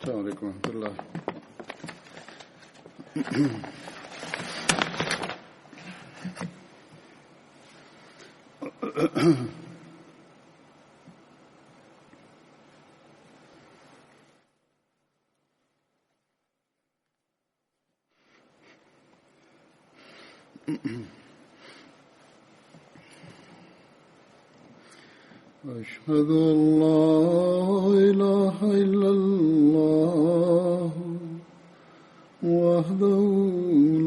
السلام عليكم ورحمة الله. أشهد أن لا إله إلا الله وحده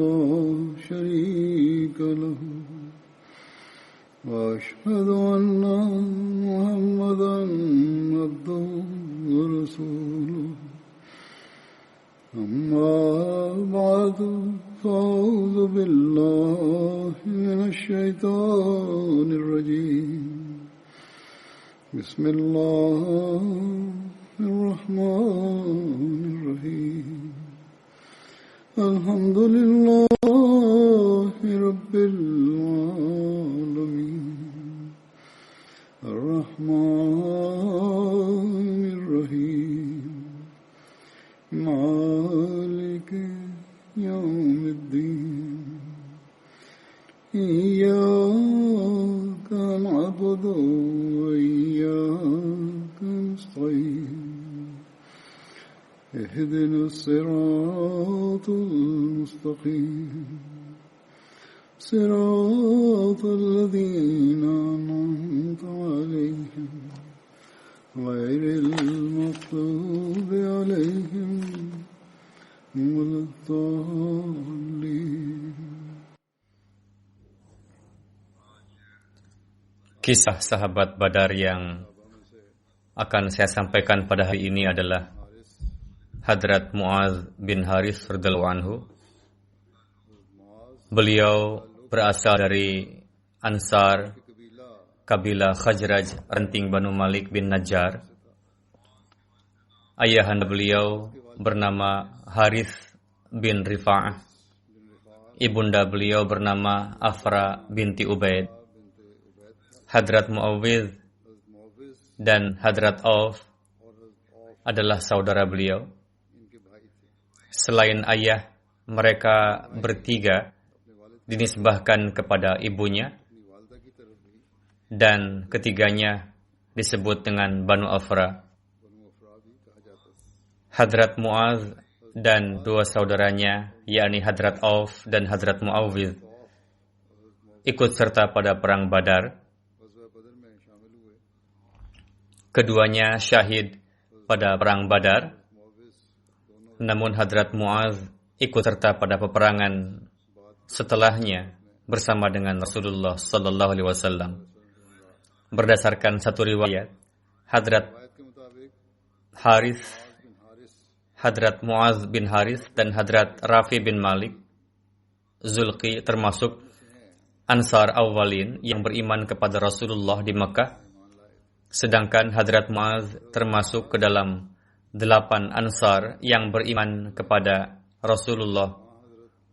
لا شريك له وأشهد أن محمدا عبده ورسوله أما بعد فأعوذ بالله من الشيطان الرجيم بسم الله الرحمن الرحيم الحمد لله رب العالمين الرحمن الرحيم مالك يوم الدين إياك نعبد وإياك نستعين اهدنا الصراط المستقيم صراط الذين أنعمت عليهم غير المغضوب عليهم ولا الضالين. Kisah sahabat Badar yang akan saya sampaikan pada hari ini adalah Hadrat Mu'adz bin Harits radhiyallahu anhu. Beliau berasal dari Ansar, kabilah Khazraj, ranting Banu Malik bin Najjar. Ayahanda beliau bernama Harits bin Rifa'ah. Ibunda beliau bernama Afra binti Ubaid. Hadrat Mu'awidh dan Hadrat Auf adalah saudara beliau. Selain ayah, mereka bertiga dinisbahkan kepada ibunya, dan ketiganya disebut dengan Banu Afra. Hadrat Mu'adz dan dua saudaranya, yakni Hadrat Auf dan Hadrat Mu'awidh, ikut serta pada perang Badar. Keduanya syahid pada perang Badar, namun Hadrat Mu'adz ikut serta pada peperangan setelahnya bersama dengan Rasulullah sallallahu alaihi wasallam. Berdasarkan satu riwayat, Hadrat Harits, Hadrat Mu'adz bin Harits dan Hadrat Rafi bin Malik Zulqi termasuk Ansar awalin yang beriman kepada Rasulullah di Mekah. Sedangkan Hadrat Mu'adz termasuk ke dalam 8 Ansar yang beriman kepada Rasulullah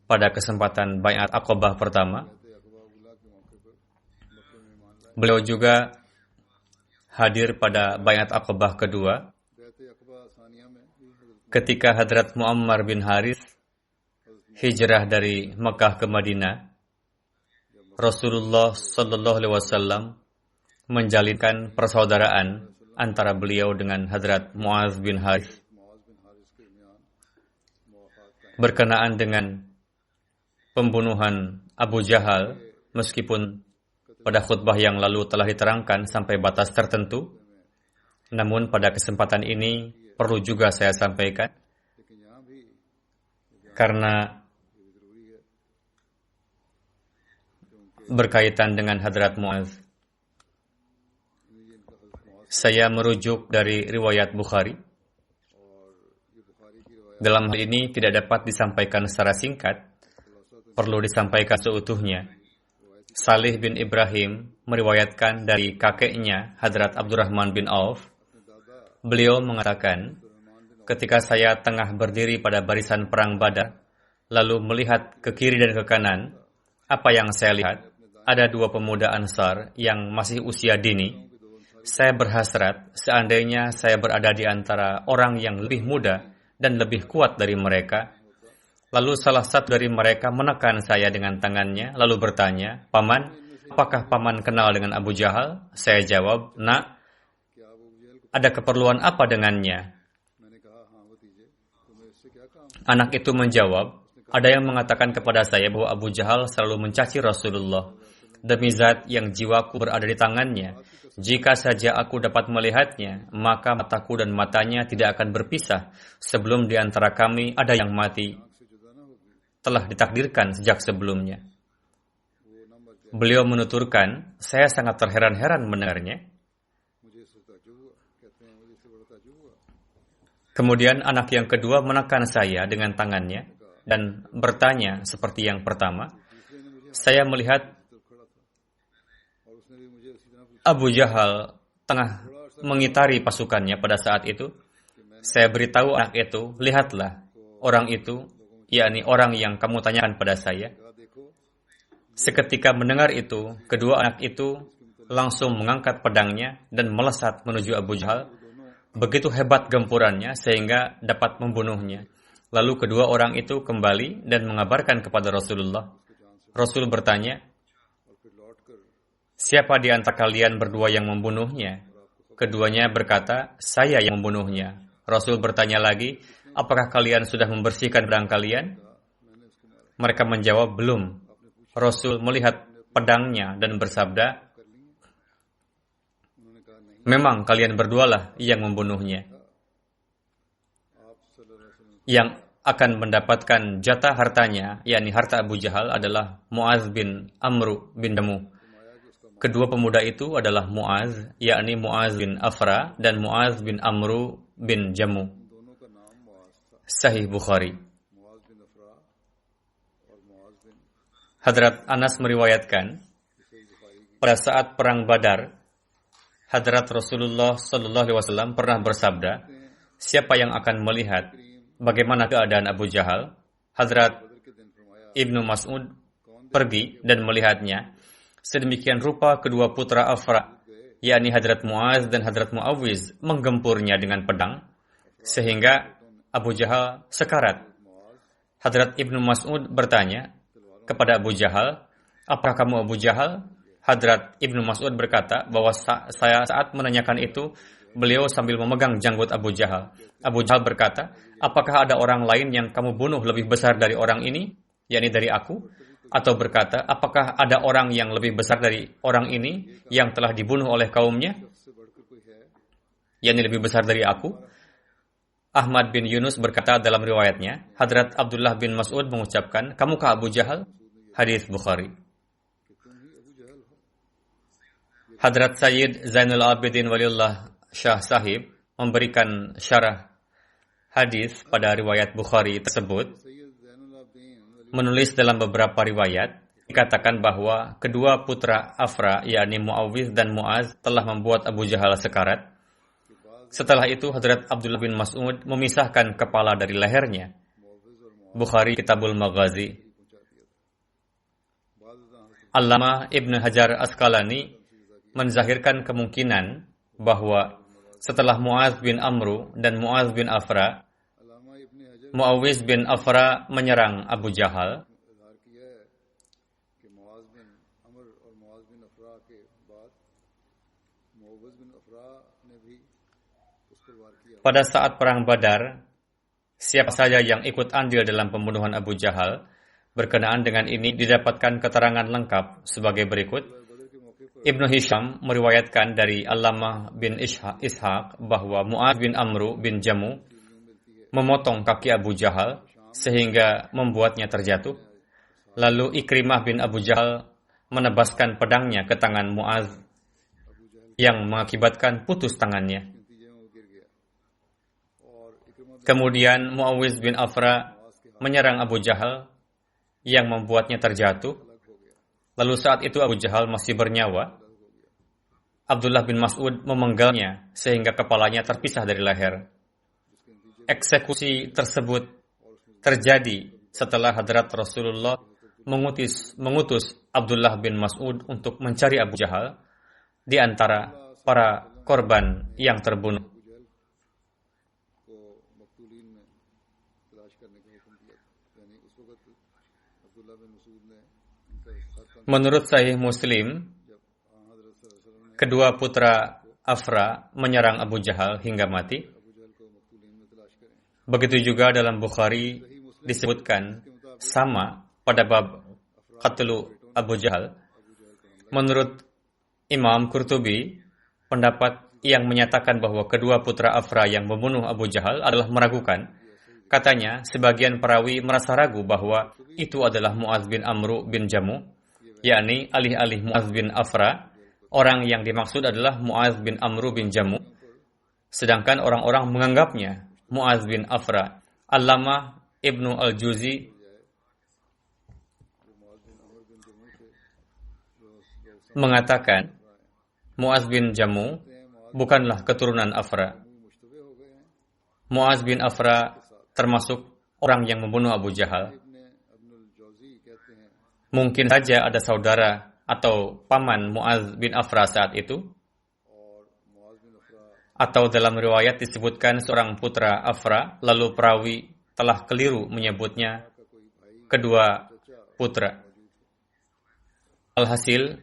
pada kesempatan Bai'at Aqabah pertama. Beliau juga hadir pada Bai'at Aqabah kedua ketika Hadrat Muammar bin Harits hijrah dari Mekah ke Madinah. Rasulullah sallallahu alaihi wasallam menjalinkan persaudaraan antara beliau dengan Hadrat Mu'adz bin Harits. Berkenaan dengan pembunuhan Abu Jahal, meskipun pada khutbah yang lalu telah diterangkan sampai batas tertentu, namun pada kesempatan ini perlu juga saya sampaikan, karena berkaitan dengan Hadrat Mu'adz. Saya merujuk dari riwayat Bukhari. Dalam hal ini tidak dapat disampaikan secara singkat, perlu disampaikan seutuhnya. Salih bin Ibrahim meriwayatkan dari kakeknya Hadrat Abdurrahman bin Auf. Beliau mengatakan, ketika saya tengah berdiri pada barisan perang Badar, lalu melihat ke kiri dan ke kanan, apa yang saya lihat? Ada 2 pemuda Ansar yang masih usia dini. Saya berhasrat seandainya saya berada di antara orang yang lebih muda dan lebih kuat dari mereka. Lalu salah satu dari mereka menekan saya dengan tangannya, lalu bertanya, "Paman, apakah paman kenal dengan Abu Jahal?" Saya jawab, "Nak, ada keperluan apa dengannya?" Anak itu menjawab, "Ada yang mengatakan kepada saya bahwa Abu Jahal selalu mencaci Rasulullah. Demi zat yang jiwaku berada di tangannya, jika saja aku dapat melihatnya, maka mataku dan matanya tidak akan berpisah sebelum di antara kami ada yang mati. Telah ditakdirkan sejak sebelumnya." Beliau menuturkan, "Saya sangat terheran-heran mendengarnya." Kemudian anak yang kedua menekan saya dengan tangannya dan bertanya seperti yang pertama. Saya melihat Abu Jahal tengah mengitari pasukannya pada saat itu. Saya beritahu anak itu, "Lihatlah, orang itu, yakni orang yang kamu tanyakan pada saya." Seketika mendengar itu, kedua anak itu langsung mengangkat pedangnya dan melesat menuju Abu Jahal. Begitu hebat gempurannya sehingga dapat membunuhnya. Lalu kedua orang itu kembali dan mengabarkan kepada Rasulullah. Rasul bertanya, "Siapa di antara kalian berdua yang membunuhnya?" Keduanya berkata, "Saya yang membunuhnya." Rasul bertanya lagi, "Apakah kalian sudah membersihkan pedang kalian?" Mereka menjawab, "Belum." Rasul melihat pedangnya dan bersabda, "Memang kalian berdualah yang membunuhnya. Yang akan mendapatkan jatah hartanya, yakni harta Abu Jahal, adalah Mu'adz bin Amru bin Jamu." Kedua pemuda itu adalah Mu'adz, yakni Mu'adz bin Afra dan Mu'adz bin Amru bin Jamu. Sahih Bukhari. Hadrat Anas meriwayatkan, pada saat perang Badar, Hadrat Rasulullah Sallallahu Alaihi Wasallam pernah bersabda, "Siapa yang akan melihat bagaimana keadaan Abu Jahal?" Hadrat Ibnu Mas'ud pergi dan melihatnya. Sedemikian rupa kedua putra Afra, yakni Hadrat Mu'adz dan Hadrat Mu'awiz, menggempurnya dengan pedang, sehingga Abu Jahal sekarat. Hadrat Ibnu Mas'ud bertanya kepada Abu Jahal, "Apakah kamu Abu Jahal?" Hadrat Ibnu Mas'ud berkata bahwa saya saat menanyakan itu, beliau sambil memegang janggut Abu Jahal. Abu Jahal berkata, "Apakah ada orang lain yang kamu bunuh lebih besar dari orang ini, yakni dari aku?" Atau berkata, "Apakah ada orang yang lebih besar dari orang ini yang telah dibunuh oleh kaumnya, yakni lebih besar dari aku?" Ahmad bin Yunus berkata dalam riwayatnya, Hadrat Abdullah bin Mas'ud mengucapkan, "Kamukah Abu Jahal?" Hadis Bukhari. Hadrat Sayyid Zainul Abidin Waliullah Shah Sahib memberikan syarah hadis pada riwayat Bukhari tersebut. Menulis dalam beberapa riwayat, dikatakan bahwa kedua putra Afra, yakni Mu'awiz dan Mu'adz, telah membuat Abu Jahal sekarat. Setelah itu, Hadrat Abdullah bin Mas'ud memisahkan kepala dari lehernya. Bukhari Kitabul Maghazi. Allamah Ibn Hajar Asqalani menzahirkan kemungkinan bahwa setelah Mu'adz bin Amru dan Mu'adz bin Afra, Mu'awiz bin Afra menyerang Abu Jahal. Pada saat perang Badar, siapa saja yang ikut andil dalam pembunuhan Abu Jahal, berkenaan dengan ini didapatkan keterangan lengkap sebagai berikut. Ibnu Hisham meriwayatkan dari Allamah bin Ishaq bahwa Mu'adz bin Amru bin Jamu memotong kaki Abu Jahal sehingga membuatnya terjatuh. Lalu Ikrimah bin Abu Jahal menebaskan pedangnya ke tangan Mu'adz yang mengakibatkan putus tangannya. Kemudian Mu'awiz bin Afra menyerang Abu Jahal yang membuatnya terjatuh. Lalu saat itu Abu Jahal masih bernyawa. Abdullah bin Mas'ud memenggalnya sehingga kepalanya terpisah dari leher. Eksekusi tersebut terjadi setelah Hadrat Rasulullah mengutus Abdullah bin Mas'ud untuk mencari Abu Jahal di antara para korban yang terbunuh. Menurut Sahih Muslim, kedua putra Afra menyerang Abu Jahal hingga mati. Begitu juga dalam Bukhari disebutkan sama pada bab Qatlu Abu Jahal. Menurut Imam Qurtubi, pendapat yang menyatakan bahwa kedua putra Afra yang membunuh Abu Jahal adalah meragukan. Katanya, sebagian perawi merasa ragu bahwa itu adalah Mu'adz bin Amru bin Jamu, yakni alih-alih Mu'adz bin Afra, orang yang dimaksud adalah Mu'adz bin Amru bin Jamu, sedangkan orang-orang menganggapnya Mu'adz bin Afra. Allamah Ibnu Al-Juzi mengatakan Mu'adz bin Jamu bukanlah keturunan Afra. Mu'adz bin Afra termasuk orang yang membunuh Abu Jahal. Mungkin saja ada saudara atau paman Mu'adz bin Afra saat itu. Atau dalam riwayat disebutkan seorang putra Afra, lalu perawi telah keliru menyebutnya kedua putra. Alhasil,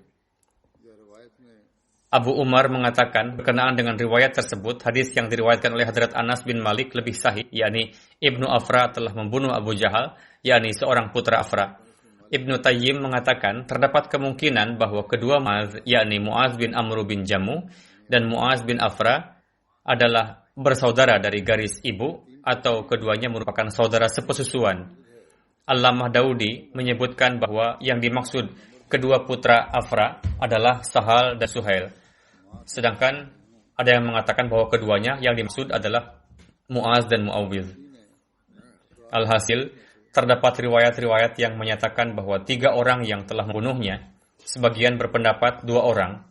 Abu Umar mengatakan berkenaan dengan riwayat tersebut, hadis yang diriwayatkan oleh Hadrat Anas bin Malik lebih sahih, yakni Ibnu Afra telah membunuh Abu Jahal, yakni seorang putra Afra. Ibnu Tayyim mengatakan terdapat kemungkinan bahwa kedua Mu'adz, yakni Mu'adz bin Amru bin Jamu dan Mu'adz bin Afra adalah bersaudara dari garis ibu atau keduanya merupakan saudara sepesusuan. Allamah Daudi menyebutkan bahwa yang dimaksud kedua putra Afra adalah Sahal dan Suhail. Sedangkan ada yang mengatakan bahwa keduanya yang dimaksud adalah Mu'adz dan Mu'awwidh. Alhasil, terdapat riwayat-riwayat yang menyatakan bahwa 3 orang yang telah membunuhnya, sebagian berpendapat 2 orang.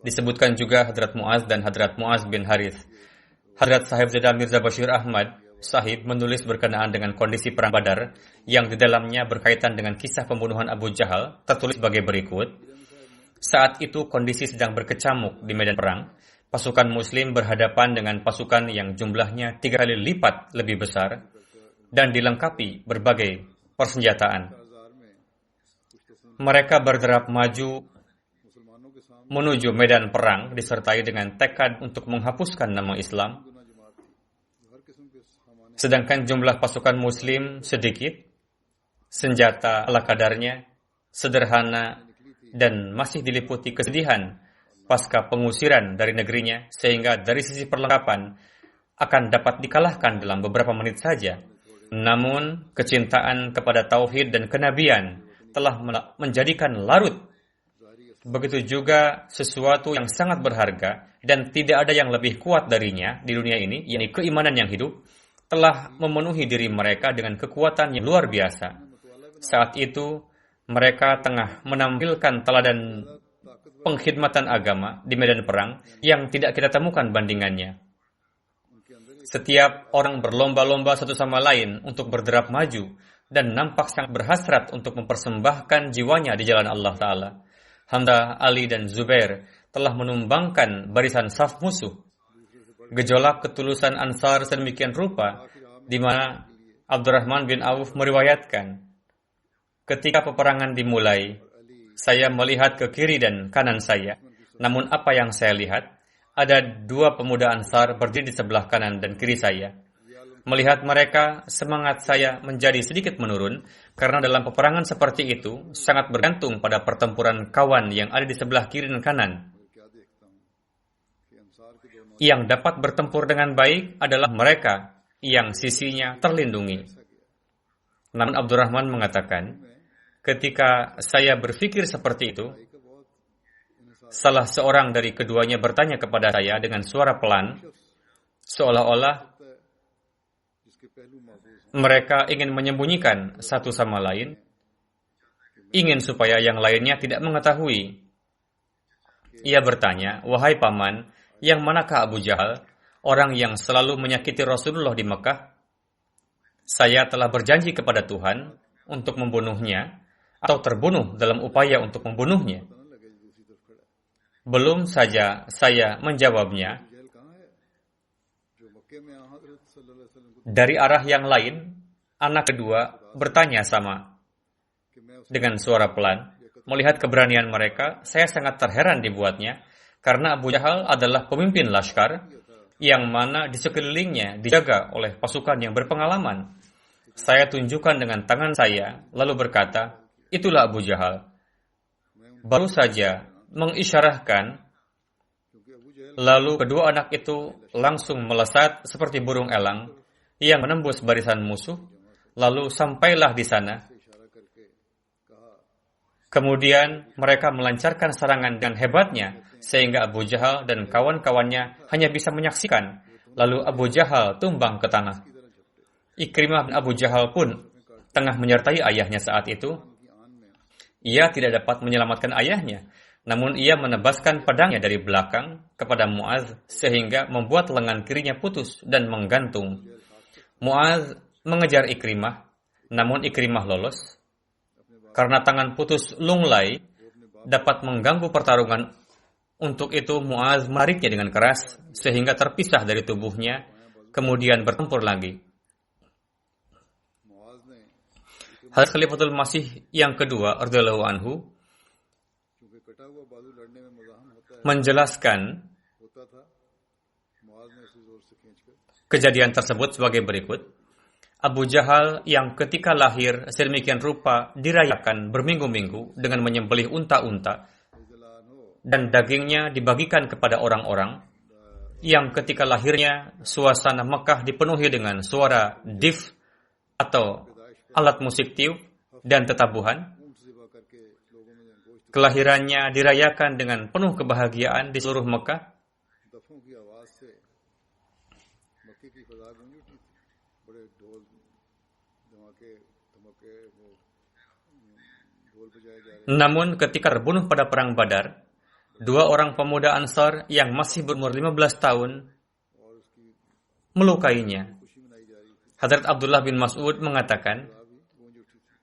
Disebutkan juga Hadrat Mu'adz dan Hadrat Mu'adz bin Harith. Hadrat Sahib Zada Mirza Bashir Ahmad Sahib menulis berkenaan dengan kondisi perang Badar yang di dalamnya berkaitan dengan kisah pembunuhan Abu Jahal, tertulis sebagai berikut. Saat itu kondisi sedang berkecamuk di medan perang. Pasukan Muslim berhadapan dengan pasukan yang jumlahnya 3 kali lipat lebih besar dan dilengkapi berbagai persenjataan. Mereka berderap maju menuju medan perang disertai dengan tekad untuk menghapuskan nama Islam. Sedangkan jumlah pasukan Muslim sedikit, senjata ala kadarnya, sederhana, dan masih diliputi kesedihan pasca pengusiran dari negerinya, sehingga dari sisi perlengkapan akan dapat dikalahkan dalam beberapa menit saja. Namun, kecintaan kepada tauhid dan kenabian telah menjadikan larut. Begitu juga sesuatu yang sangat berharga dan tidak ada yang lebih kuat darinya di dunia ini, yakni keimanan yang hidup, telah memenuhi diri mereka dengan kekuatan yang luar biasa. Saat itu, mereka tengah menampilkan teladan pengkhidmatan agama di medan perang yang tidak kita temukan bandingannya. Setiap orang berlomba-lomba satu sama lain untuk berderap maju dan nampak sangat berhasrat untuk mempersembahkan jiwanya di jalan Allah Ta'ala. Hamzah, Ali, dan Zubair telah menumbangkan barisan saf musuh. Gejolak ketulusan Ansar sedemikian rupa, di mana Abdurrahman bin Auf meriwayatkan, ketika peperangan dimulai, saya melihat ke kiri dan kanan saya. Namun apa yang saya lihat? Ada 2 pemuda Ansar berdiri di sebelah kanan dan kiri saya. Melihat mereka, semangat saya menjadi sedikit menurun, karena dalam peperangan seperti itu, sangat bergantung pada pertempuran kawan yang ada di sebelah kiri dan kanan. Yang dapat bertempur dengan baik adalah mereka yang sisinya terlindungi. Namun Abdurrahman mengatakan, ketika saya berpikir seperti itu, salah seorang dari keduanya bertanya kepada saya dengan suara pelan, seolah-olah mereka ingin menyembunyikan satu sama lain, ingin supaya yang lainnya tidak mengetahui. Ia bertanya, wahai paman, yang manakah Abu Jahal, orang yang selalu menyakiti Rasulullah di Mekah? Saya telah berjanji kepada Tuhan untuk membunuhnya, atau terbunuh dalam upaya untuk membunuhnya. Belum saja saya menjawabnya, Dari arah yang lain, anak kedua bertanya sama dengan suara pelan. Melihat keberanian mereka, saya sangat terheran dibuatnya, karena Abu Jahal adalah pemimpin laskar yang mana di sekelilingnya dijaga oleh pasukan yang berpengalaman. Saya tunjukkan dengan tangan saya, lalu berkata, itulah Abu Jahal. Baru saja mengisyarahkan, lalu kedua anak itu langsung melesat seperti burung elang yang menembus barisan musuh, lalu sampailah di sana. Kemudian mereka melancarkan serangan dengan hebatnya, sehingga Abu Jahal dan kawan-kawannya hanya bisa menyaksikan. Lalu Abu Jahal tumbang ke tanah. Ikrimah bin Abu Jahal pun tengah menyertai ayahnya saat itu. Ia tidak dapat menyelamatkan ayahnya, namun ia menebaskan pedangnya dari belakang kepada Muaz sehingga membuat lengan kirinya putus dan menggantung. Muaz mengejar Ikrimah, namun Ikrimah lolos. Karena tangan putus lunglai dapat mengganggu pertarungan. Untuk itu Muaz menariknya dengan keras sehingga terpisah dari tubuhnya, kemudian bertempur lagi. Hadrat Khalifatul Masih yang kedua radhiyallahu anhu menjelaskan kejadian tersebut sebagai berikut. Abu Jahal yang ketika lahir sedemikian rupa dirayakan berminggu-minggu dengan menyembelih unta-unta dan dagingnya dibagikan kepada orang-orang, yang ketika lahirnya suasana Mekah dipenuhi dengan suara dif atau alat musik tiup dan tetabuhan. Kelahirannya dirayakan dengan penuh kebahagiaan di seluruh Mekah. Namun ketika terbunuh pada perang Badar, dua orang pemuda Ansar yang masih berumur 15 tahun melukainya. Hadrat Abdullah bin Mas'ud mengatakan,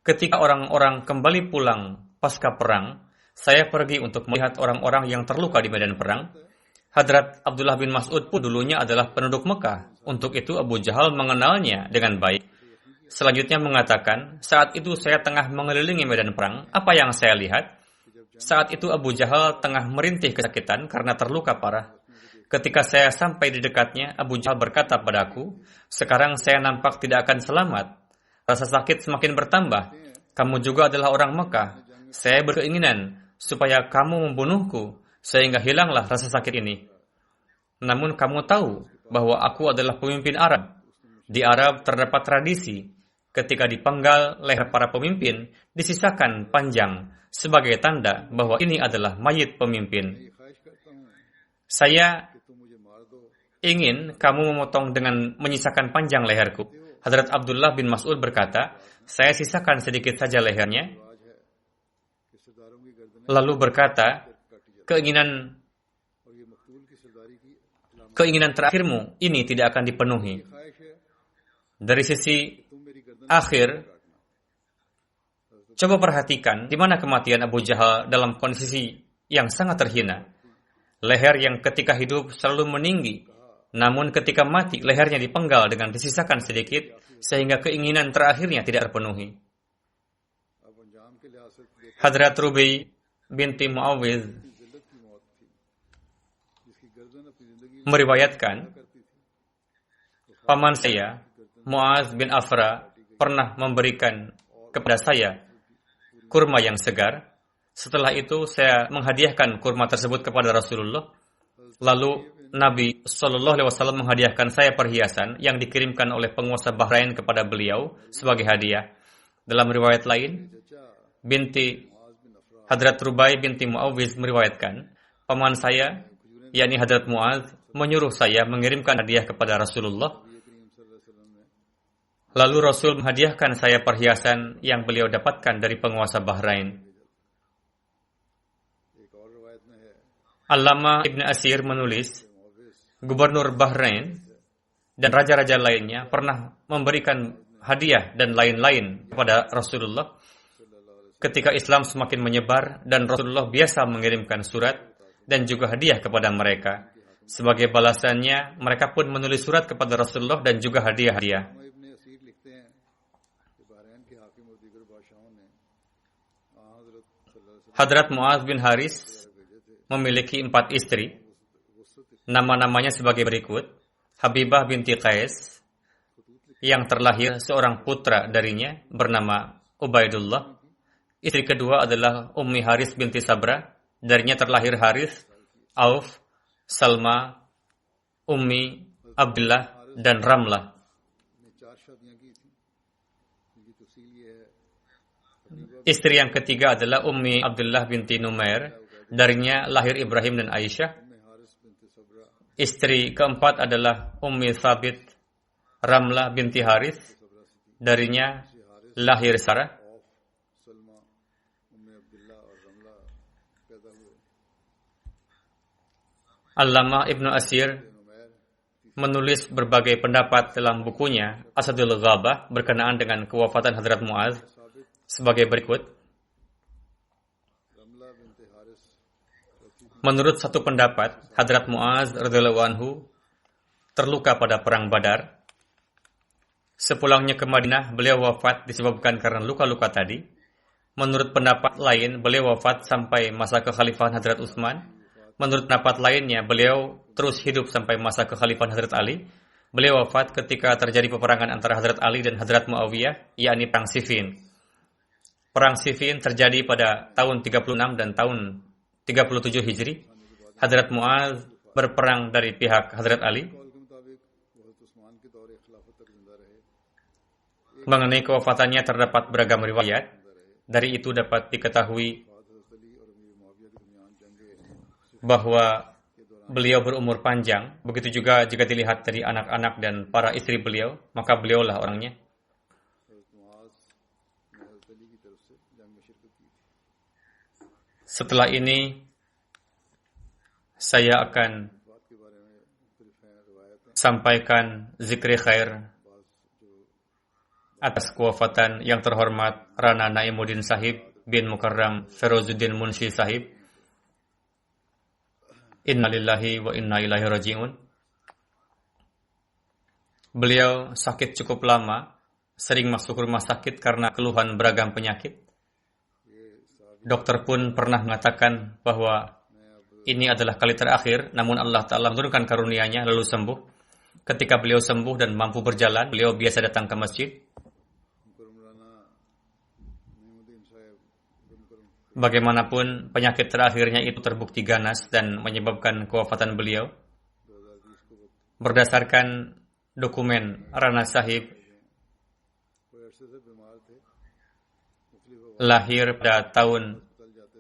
ketika orang-orang kembali pulang pasca perang, saya pergi untuk melihat orang-orang yang terluka di medan perang. Hadrat Abdullah bin Mas'ud pun dulunya adalah penduduk Mekah. Untuk itu Abu Jahal mengenalnya dengan baik. Selanjutnya mengatakan, saat itu saya tengah mengelilingi medan perang. Apa yang saya lihat? Saat itu Abu Jahal tengah merintih kesakitan karena terluka parah. Ketika saya sampai di dekatnya, Abu Jahal berkata padaku, sekarang saya nampak tidak akan selamat. Rasa sakit semakin bertambah. Kamu juga adalah orang Mekah. Saya berkeinginan supaya kamu membunuhku, sehingga hilanglah rasa sakit ini. Namun kamu tahu bahwa aku adalah pemimpin Arab. Di Arab terdapat tradisi, ketika dipenggal leher para pemimpin, disisakan panjang sebagai tanda bahwa ini adalah mayit pemimpin. Saya ingin kamu memotong dengan menyisakan panjang leherku. Hadrat Abdullah bin Mas'ud berkata, saya sisakan sedikit saja lehernya. Lalu berkata, keinginan terakhirmu ini tidak akan dipenuhi. Dari sisi akhir, coba perhatikan di mana kematian Abu Jahal dalam kondisi yang sangat terhina. Leher yang ketika hidup selalu meninggi, namun ketika mati lehernya dipenggal dengan disisakan sedikit sehingga keinginan terakhirnya tidak terpenuhi. Hadrat Rubai binti Muawidh meriwayatkan, paman saya Muaz bin Afra pernah memberikan kepada saya kurma yang segar. Setelah itu saya menghadiahkan kurma tersebut kepada Rasulullah. Lalu Nabi SAW menghadiahkan saya perhiasan yang dikirimkan oleh penguasa Bahrain kepada beliau sebagai hadiah. Dalam riwayat lain, Hadrat Rubai binti Muawidh meriwayatkan, paman saya, yakni Hadrat Muaz, menyuruh saya mengirimkan hadiah kepada Rasulullah. Lalu Rasul menghadiahkan saya perhiasan yang beliau dapatkan dari penguasa Bahrain. Allama Ibn Asir menulis, Gubernur Bahrain dan raja-raja lainnya pernah memberikan hadiah dan lain-lain kepada Rasulullah. Ketika Islam semakin menyebar dan Rasulullah biasa mengirimkan surat dan juga hadiah kepada mereka. Sebagai balasannya, mereka pun menulis surat kepada Rasulullah dan juga hadiah-hadiah. Hadrat Muaz bin Haris memiliki 4 istri. Nama-namanya sebagai berikut. Habibah binti Qais, yang terlahir seorang putra darinya bernama Ubaidullah. Istri kedua adalah Ummi Haris binti Sabra. Darinya terlahir Haris, Auf, Salma, Ummi, Abdullah, dan Ramlah. Istri yang ketiga adalah Ummi Abdullah binti Numair. Darinya lahir Ibrahim dan Aisyah. Istri keempat adalah Ummi Thabit Ramlah binti Haris. Darinya lahir Sarah. Allamah Ibnu Asir menulis berbagai pendapat dalam bukunya Asadul Ghabah berkenaan dengan kewafatan Hadrat Muaz sebagai berikut. Menurut satu pendapat, Hadrat Muaz radhiyallahu anhu terluka pada perang Badar. Sepulangnya ke Madinah, beliau wafat disebabkan karena luka-luka tadi. Menurut pendapat lain, beliau wafat sampai masa kekhalifahan Hadrat Utsman. Menurut pendapat lainnya, beliau terus hidup sampai masa kekhalifahan Hadrat Ali. Beliau wafat ketika terjadi peperangan antara Hadrat Ali dan Hadrat Muawiyah, yakni Perang Siffin. Perang Siffin terjadi pada tahun 36 dan tahun 37 Hijri. Hadrat Muaz berperang dari pihak Hadrat Ali. Mengenai kewafatannya terdapat beragam riwayat. Dari itu dapat diketahui bahwa beliau berumur panjang. Begitu juga jika dilihat dari anak-anak dan para istri beliau, maka beliaulah orangnya. Setelah ini, saya akan sampaikan zikri khair atas kewafatan yang terhormat Rana Naimuddin Sahib bin Mukarram Ferozuddin Munshi Sahib. Innalillahi wa inna ilaihi raji'un. Beliau sakit cukup lama, sering masuk rumah sakit karena keluhan beragam penyakit. Dokter pun pernah mengatakan bahwa ini adalah kali terakhir, namun Allah Ta'ala menurunkan karunia-Nya lalu sembuh. Ketika beliau sembuh dan mampu berjalan, beliau biasa datang ke masjid. Bagaimanapun, penyakit terakhirnya itu terbukti ganas dan menyebabkan kewafatan beliau. Berdasarkan dokumen Rana Sahib, lahir pada tahun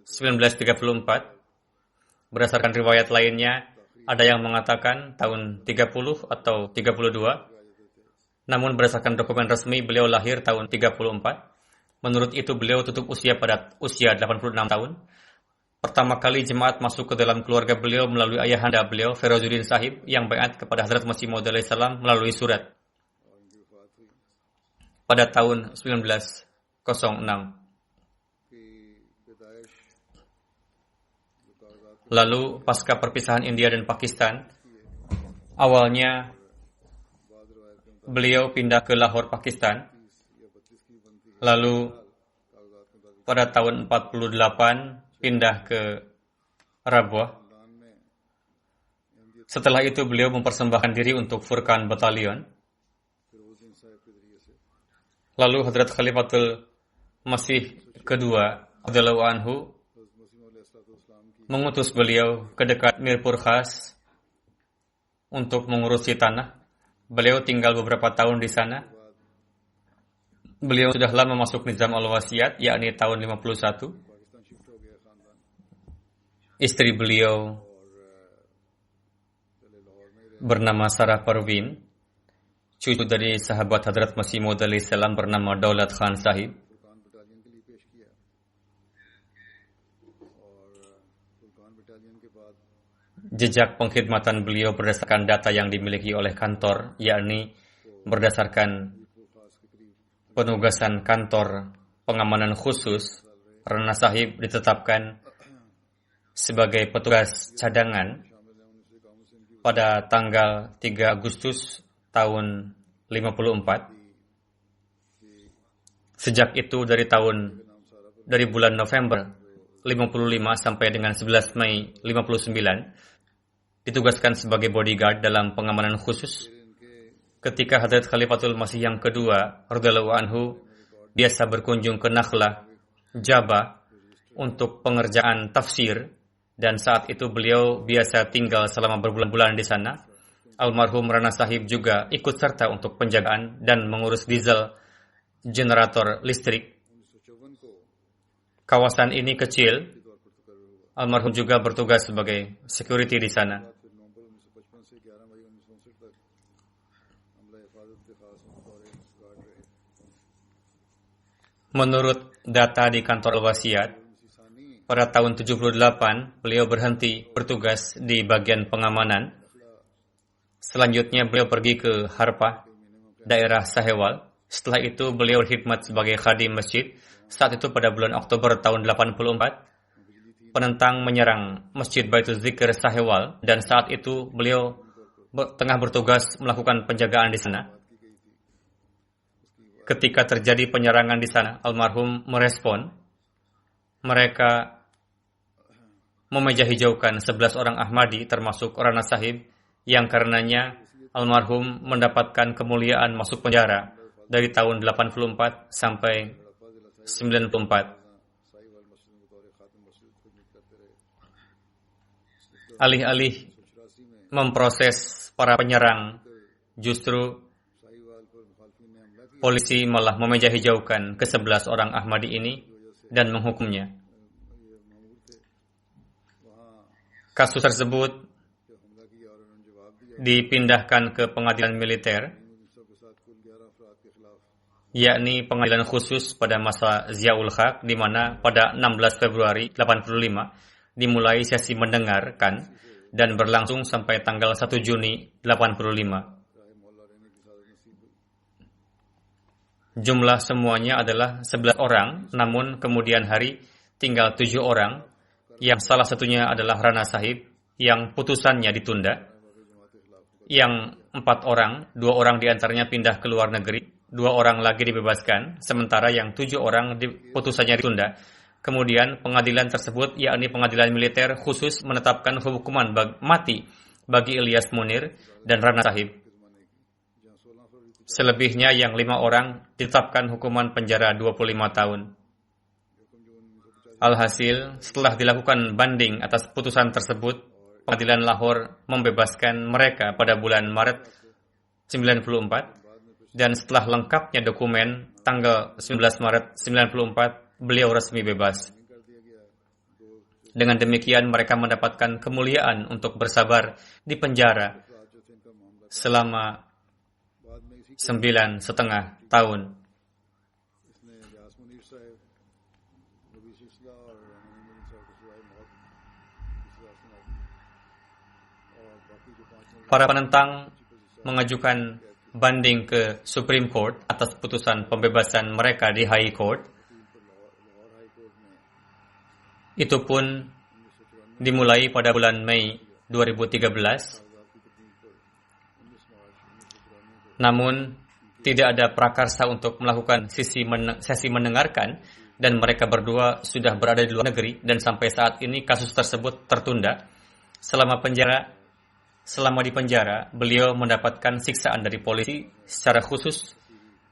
1934. Berdasarkan riwayat lainnya, ada yang mengatakan tahun 30 atau 32. Namun berdasarkan dokumen resmi, beliau lahir tahun 34. Menurut itu, beliau tutup usia pada usia 86 tahun. Pertama kali jemaat masuk ke dalam keluarga beliau melalui ayahanda beliau, Ferozuddin Sahib, yang baiat kepada Hazrat Masih Maud alaihi salam melalui surat pada tahun 1906. Lalu, pasca perpisahan India dan Pakistan, awalnya beliau pindah ke Lahore, Pakistan. Lalu, pada tahun 48, pindah ke Rabwah. Setelah itu, beliau mempersembahkan diri untuk Furqan Battalion. Lalu, Hadrat Khalifatul Masih kedua, radhiyallahu anhu, mengutus beliau ke dekat Mirpur Khas untuk mengurusi tanah. Beliau tinggal beberapa tahun di sana. Beliau sudah lama masuk Nizam al-Wasiyat, yakni tahun 51. Istri beliau bernama Sarah Parvin, cucu dari sahabat Hadrat Masih Maud alaihi salam bernama Daulat Khan Sahib. Jejak pengkhidmatan beliau berdasarkan data yang dimiliki oleh kantor, yakni berdasarkan penugasan kantor pengamanan khusus, Rana Sahib ditetapkan sebagai petugas cadangan pada tanggal 3 Agustus tahun 54. Sejak itu dari bulan November 55 sampai dengan 11 Mei 59 ditugaskan sebagai bodyguard dalam pengamanan khusus. Ketika Hadrat Khalifatul Masih yang kedua radhiyallahu anhu biasa berkunjung ke Nakhla, Jabba untuk pengerjaan tafsir, dan saat itu beliau biasa tinggal selama berbulan-bulan di sana. Almarhum Rana Sahib juga ikut serta untuk penjagaan dan mengurus diesel generator listrik. Kawasan ini kecil. Almarhum juga bertugas sebagai security di sana. Menurut data di kantor Al-Wasiat, pada tahun 78 beliau berhenti bertugas di bagian pengamanan. Selanjutnya beliau pergi ke Harpah, daerah Sahewal. Setelah itu beliau berkhidmat sebagai khadim masjid. Saat itu pada bulan Oktober tahun 84, penentang menyerang Masjid Baitul Zikr Sahewal, dan saat itu beliau tengah bertugas melakukan penjagaan di sana. Ketika terjadi penyerangan di sana, almarhum merespon. Mereka memejah hijaukan 11 orang Ahmadi termasuk Rana Sahib, yang karenanya almarhum mendapatkan kemuliaan masuk penjara dari tahun 84 sampai 94. Alih-alih memproses para penyerang, justru polisi malah memejah hijaukan ke-11 orang Ahmadi ini dan menghukumnya. Kasus tersebut dipindahkan ke pengadilan militer, yakni pengadilan khusus pada masa Ziaul Haq, di mana pada 16 Februari 85 dimulai sesi mendengarkan dan berlangsung sampai tanggal 1 Juni 85. Jumlah semuanya adalah 11 orang, namun kemudian hari tinggal 7 orang, yang salah satunya adalah Rana Sahib, yang putusannya ditunda. Yang 4 orang, 2 orang diantaranya pindah ke luar negeri, 2 orang lagi dibebaskan, sementara yang 7 orang putusannya ditunda. Kemudian pengadilan tersebut, yakni pengadilan militer khusus, menetapkan hukuman mati bagi Ilyas Munir dan Rana Sahib. Selebihnya yang 5 orang ditetapkan hukuman penjara 25 tahun. Alhasil, setelah dilakukan banding atas putusan tersebut, pengadilan Lahore membebaskan mereka pada bulan Maret 94, dan setelah lengkapnya dokumen, tanggal 19 Maret 94, beliau resmi bebas. Dengan demikian, mereka mendapatkan kemuliaan untuk bersabar di penjara selama 9,5 tahun. Para penentang mengajukan banding ke Supreme Court atas putusan pembebasan mereka di High Court. Itu pun dimulai pada bulan Mei 2013. Namun, tidak ada prakarsa untuk melakukan sesi mendengarkan, dan mereka berdua sudah berada di luar negeri, dan sampai saat ini kasus tersebut tertunda. Selama di penjara, beliau mendapatkan siksaan dari polisi. Secara khusus,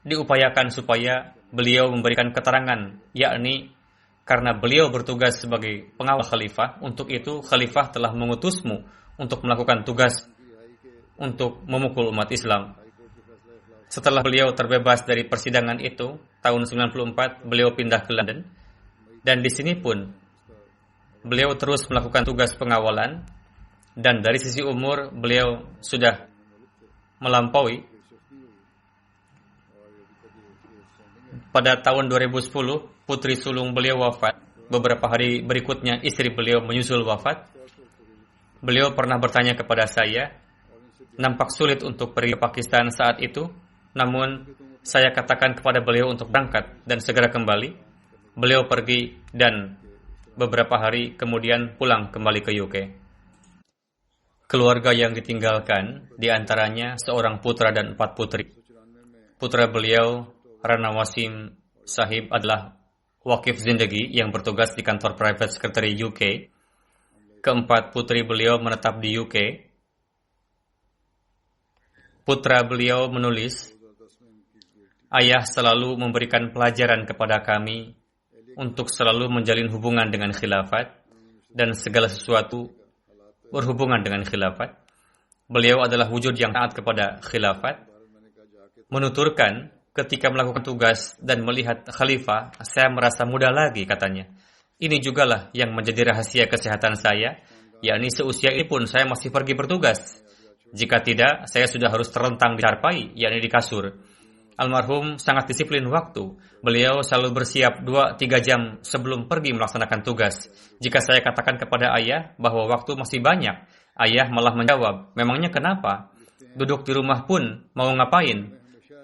diupayakan supaya beliau memberikan keterangan, yakni karena beliau bertugas sebagai pengawal khalifah. Untuk itu, khalifah telah mengutusmu untuk melakukan tugas untuk memukul umat Islam. Setelah beliau terbebas dari persidangan itu, tahun 94, beliau pindah ke London. Dan di sini pun, beliau terus melakukan tugas pengawalan. Dan dari sisi umur, beliau sudah melampaui. Pada tahun 2010, putri sulung beliau wafat. Beberapa hari berikutnya, istri beliau menyusul wafat. Beliau pernah bertanya kepada saya, nampak sulit untuk pergi ke Pakistan saat itu. Namun, saya katakan kepada beliau untuk berangkat dan segera kembali. Beliau pergi dan beberapa hari kemudian pulang kembali ke UK. keluarga yang ditinggalkan, di antaranya seorang putra dan 4 putri. Putra beliau, Rana Wasim Sahib, adalah wakif zindagi yang bertugas di kantor private secretary UK. Keempat putri beliau menetap di UK. Putra beliau menulis, ayah selalu memberikan pelajaran kepada kami untuk selalu menjalin hubungan dengan khilafat dan segala sesuatu berhubungan dengan khilafat. Beliau adalah wujud yang taat kepada khilafat. Menuturkan, ketika melakukan tugas dan melihat khalifah, saya merasa muda lagi, katanya. Ini jugalah yang menjadi rahasia kesehatan saya, yakni seusia ini pun saya masih pergi bertugas. Jika tidak, saya sudah harus terlentang di tarpai, yakni di kasur. Almarhum sangat disiplin waktu. Beliau selalu bersiap 2-3 jam sebelum pergi melaksanakan tugas. Jika saya katakan kepada ayah bahwa waktu masih banyak, ayah malah menjawab, memangnya kenapa? Duduk di rumah pun mau ngapain?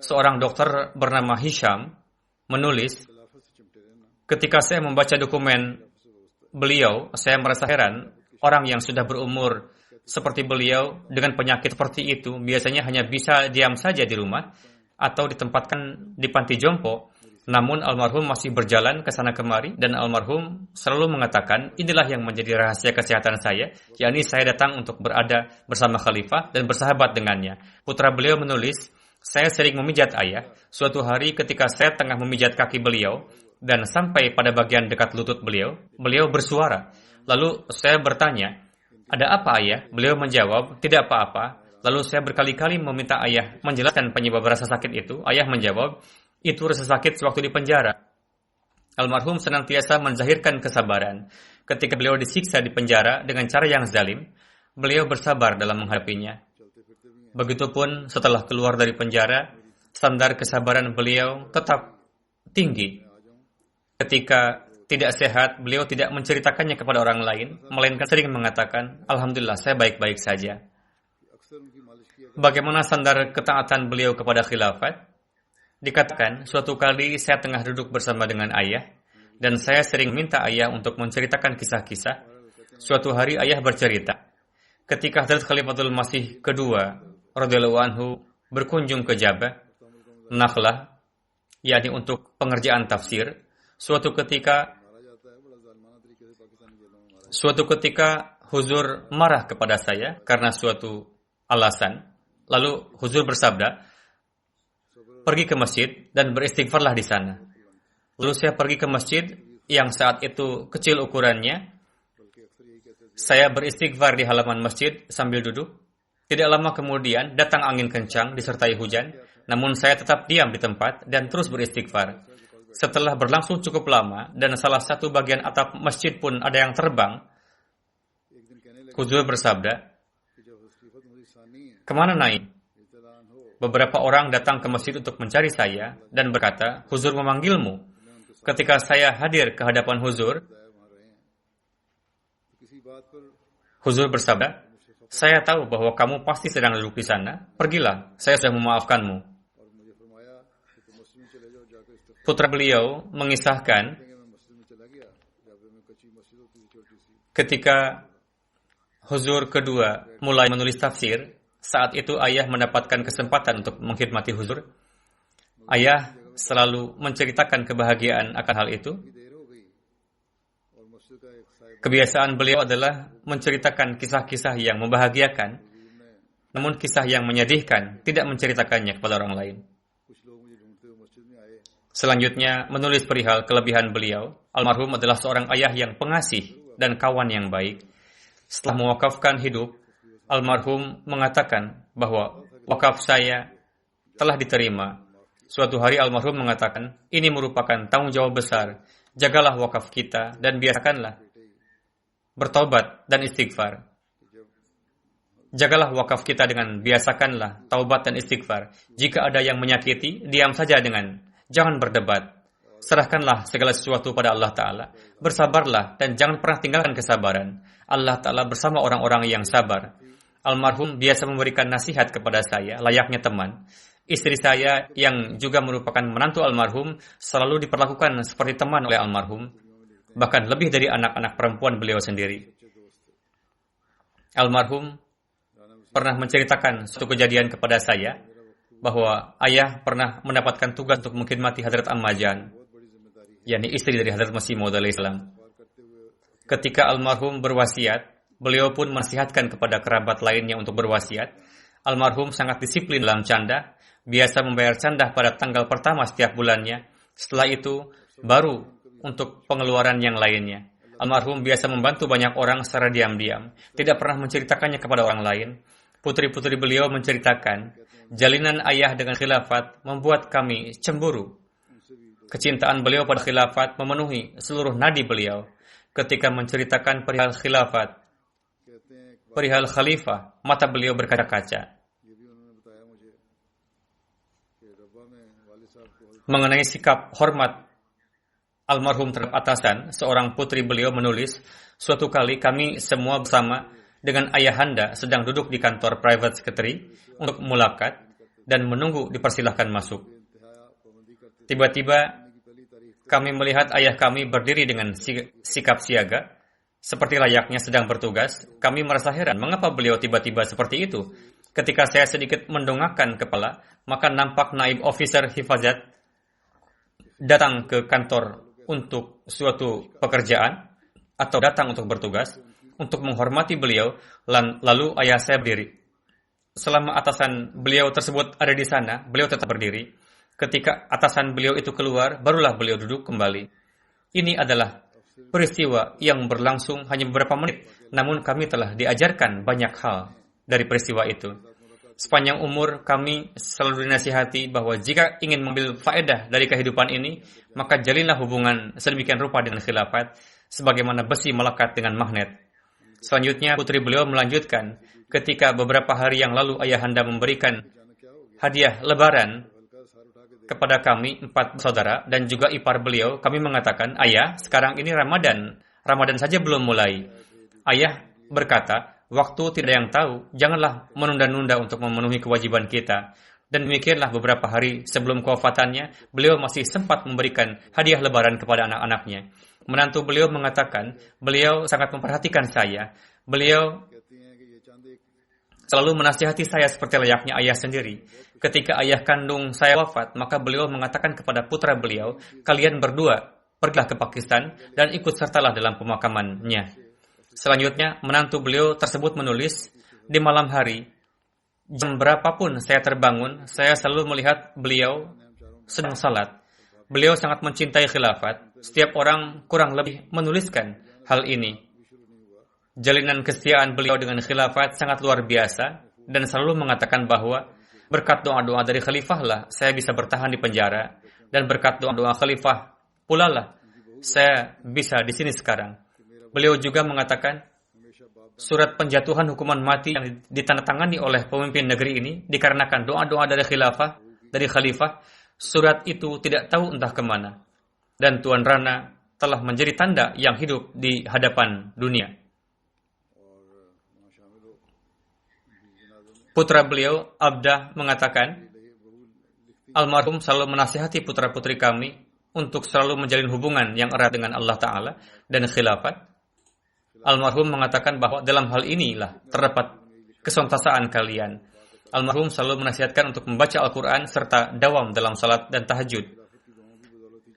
Seorang dokter bernama Hisham menulis, ketika saya membaca dokumen beliau, saya merasa heran, orang yang sudah berumur seperti beliau dengan penyakit seperti itu biasanya hanya bisa diam saja di rumah atau ditempatkan di panti jompo. Namun almarhum masih berjalan ke sana kemari dan almarhum selalu mengatakan, inilah yang menjadi rahasia kesehatan saya, yakni saya datang untuk berada bersama khalifah dan bersahabat dengannya. Putra beliau menulis, saya sering memijat ayah. Suatu hari ketika saya tengah memijat kaki beliau dan sampai pada bagian dekat lutut beliau, beliau bersuara. Lalu saya bertanya, ada apa ayah? Beliau menjawab, tidak apa-apa. Lalu saya berkali-kali meminta ayah menjelaskan penyebab rasa sakit itu. Ayah menjawab, itu rasa sakit sewaktu di penjara. Almarhum senantiasa menzahirkan kesabaran. Ketika beliau disiksa di penjara dengan cara yang zalim, beliau bersabar dalam menghadapinya. Begitupun setelah keluar dari penjara, standar kesabaran beliau tetap tinggi. Ketika tidak sehat, beliau tidak menceritakannya kepada orang lain, melainkan sering mengatakan, Alhamdulillah, saya baik-baik saja. Bagaimana standar ketaatan beliau kepada khilafat? Dikatakan, suatu kali saya tengah duduk bersama dengan ayah, dan saya sering minta ayah untuk menceritakan kisah-kisah. Suatu hari ayah bercerita, ketika Hazrat Khalifatul Masih kedua, radhiyallahu anhu, berkunjung ke Jabah, Nakhlah, yakni untuk pengerjaan tafsir, suatu ketika Huzur marah kepada saya karena suatu alasan. Lalu Huzur bersabda, pergi ke masjid dan beristighfarlah di sana. Lalu saya pergi ke masjid yang saat itu kecil ukurannya. Saya beristighfar di halaman masjid sambil duduk. Tidak lama kemudian datang angin kencang disertai hujan. Namun saya tetap diam di tempat dan terus beristighfar. Setelah berlangsung cukup lama dan salah satu bagian atap masjid pun ada yang terbang, Huzur bersabda, kemana naik? Beberapa orang datang ke masjid untuk mencari saya dan berkata, Huzur memanggilmu. Ketika saya hadir ke hadapan Huzur, Huzur bersabda, saya tahu bahwa kamu pasti sedang duduk di sana. Pergilah, saya sudah memaafkanmu. Putra beliau mengisahkan, ketika Huzur kedua mulai menulis tafsir, saat itu ayah mendapatkan kesempatan untuk mengkhidmati Huzur. Ayah selalu menceritakan kebahagiaan akan hal itu. Kebiasaan beliau adalah menceritakan kisah-kisah yang membahagiakan, namun kisah yang menyedihkan tidak menceritakannya kepada orang lain. Selanjutnya, menulis perihal kelebihan beliau. Almarhum adalah seorang ayah yang pengasih dan kawan yang baik. Setelah mewakafkan hidup, almarhum mengatakan bahwa wakaf saya telah diterima. Suatu hari almarhum mengatakan, ini merupakan tanggung jawab besar. Jagalah wakaf kita dan biasakanlah bertaubat dan istighfar. Jagalah wakaf kita dengan biasakanlah taubat dan istighfar. Jika ada yang menyakiti, diam saja jangan berdebat. Serahkanlah segala sesuatu pada Allah Ta'ala. Bersabarlah dan jangan pernah tinggalkan kesabaran. Allah Ta'ala bersama orang-orang yang sabar. Almarhum biasa memberikan nasihat kepada saya, layaknya teman. Istri saya yang juga merupakan menantu almarhum selalu diperlakukan seperti teman oleh almarhum, bahkan lebih dari anak-anak perempuan beliau sendiri. Almarhum pernah menceritakan suatu kejadian kepada saya bahwa ayah pernah mendapatkan tugas untuk mengkhidmati Hadrat Ammajan, yakni istri dari Hadrat Masih Maud alaihissalam. Ketika almarhum berwasiat, beliau pun menasihatkan kepada kerabat lainnya untuk berwasiat. Almarhum sangat disiplin dalam canda, biasa membayar canda pada tanggal pertama setiap bulannya. Setelah itu, baru untuk pengeluaran yang lainnya. Almarhum biasa membantu banyak orang secara diam-diam, tidak pernah menceritakannya kepada orang lain. Putri-putri beliau menceritakan, jalinan ayah dengan khilafat membuat kami cemburu. Kecintaan beliau pada khilafat memenuhi seluruh nadi beliau. Ketika menceritakan perihal khilafat, perihal khalifah, mata beliau berkaca-kaca. Mengenai sikap hormat almarhum terhadap atasan, seorang putri beliau menulis, suatu kali kami semua bersama dengan ayahanda sedang duduk di kantor private secretary untuk mulakat dan menunggu dipersilahkan masuk. Tiba-tiba kami melihat ayah kami berdiri dengan sikap siaga, seperti layaknya sedang bertugas. Kami merasa heran, mengapa beliau tiba-tiba seperti itu? Ketika saya sedikit mendongakkan kepala, maka nampak naib officer hifazat datang ke kantor untuk suatu pekerjaan atau datang untuk bertugas, untuk menghormati beliau, lalu ayah saya berdiri. Selama atasan beliau tersebut ada di sana, beliau tetap berdiri. Ketika atasan beliau itu keluar, barulah beliau duduk kembali. Ini adalah peristiwa yang berlangsung hanya beberapa menit, namun kami telah diajarkan banyak hal dari peristiwa itu. Sepanjang umur kami selalu dinasihati bahwa jika ingin mengambil faedah dari kehidupan ini, maka jalinlah hubungan sedemikian rupa dengan khilafat, sebagaimana besi melekat dengan magnet. Selanjutnya putri beliau melanjutkan, ketika beberapa hari yang lalu ayahanda memberikan hadiah lebaran kepada kami 4 saudara dan juga ipar beliau, kami mengatakan, ayah, sekarang ini Ramadan saja belum mulai. Ayah berkata, waktu tidak yang tahu, janganlah menunda-nunda untuk memenuhi kewajiban kita. Dan demikianlah beberapa hari sebelum kewafatannya, beliau masih sempat memberikan hadiah lebaran kepada anak-anaknya. Menantu beliau mengatakan, beliau sangat memperhatikan saya. Beliau selalu menasihati saya seperti layaknya ayah sendiri. Ketika ayah kandung saya wafat, maka beliau mengatakan kepada putra beliau, kalian berdua pergilah ke Pakistan dan ikut sertalah dalam pemakamannya. Selanjutnya, menantu beliau tersebut menulis, di malam hari, jam berapapun saya terbangun, saya selalu melihat beliau sedang salat. Beliau sangat mencintai khilafat. Setiap orang kurang lebih menuliskan hal ini. Jalinan kesetiaan beliau dengan khilafat sangat luar biasa dan selalu mengatakan bahwa berkat doa-doa dari khalifah lah saya bisa bertahan di penjara, dan berkat doa-doa khalifah pula lah saya bisa di sini sekarang. Beliau juga mengatakan, surat penjatuhan hukuman mati yang ditandatangani oleh pemimpin negeri ini dikarenakan doa-doa dari khalifah, surat itu tidak tahu entah kemana. Dan Tuan Rana telah menjadi tanda yang hidup di hadapan dunia. Putra beliau, Abdah, mengatakan, almarhum selalu menasihati putra-putri kami untuk selalu menjalin hubungan yang erat dengan Allah Ta'ala dan khilafat. Almarhum mengatakan bahwa dalam hal inilah terdapat kesontasaan kalian. Almarhum selalu menasihatkan untuk membaca Al-Quran serta dawam dalam salat dan tahajud.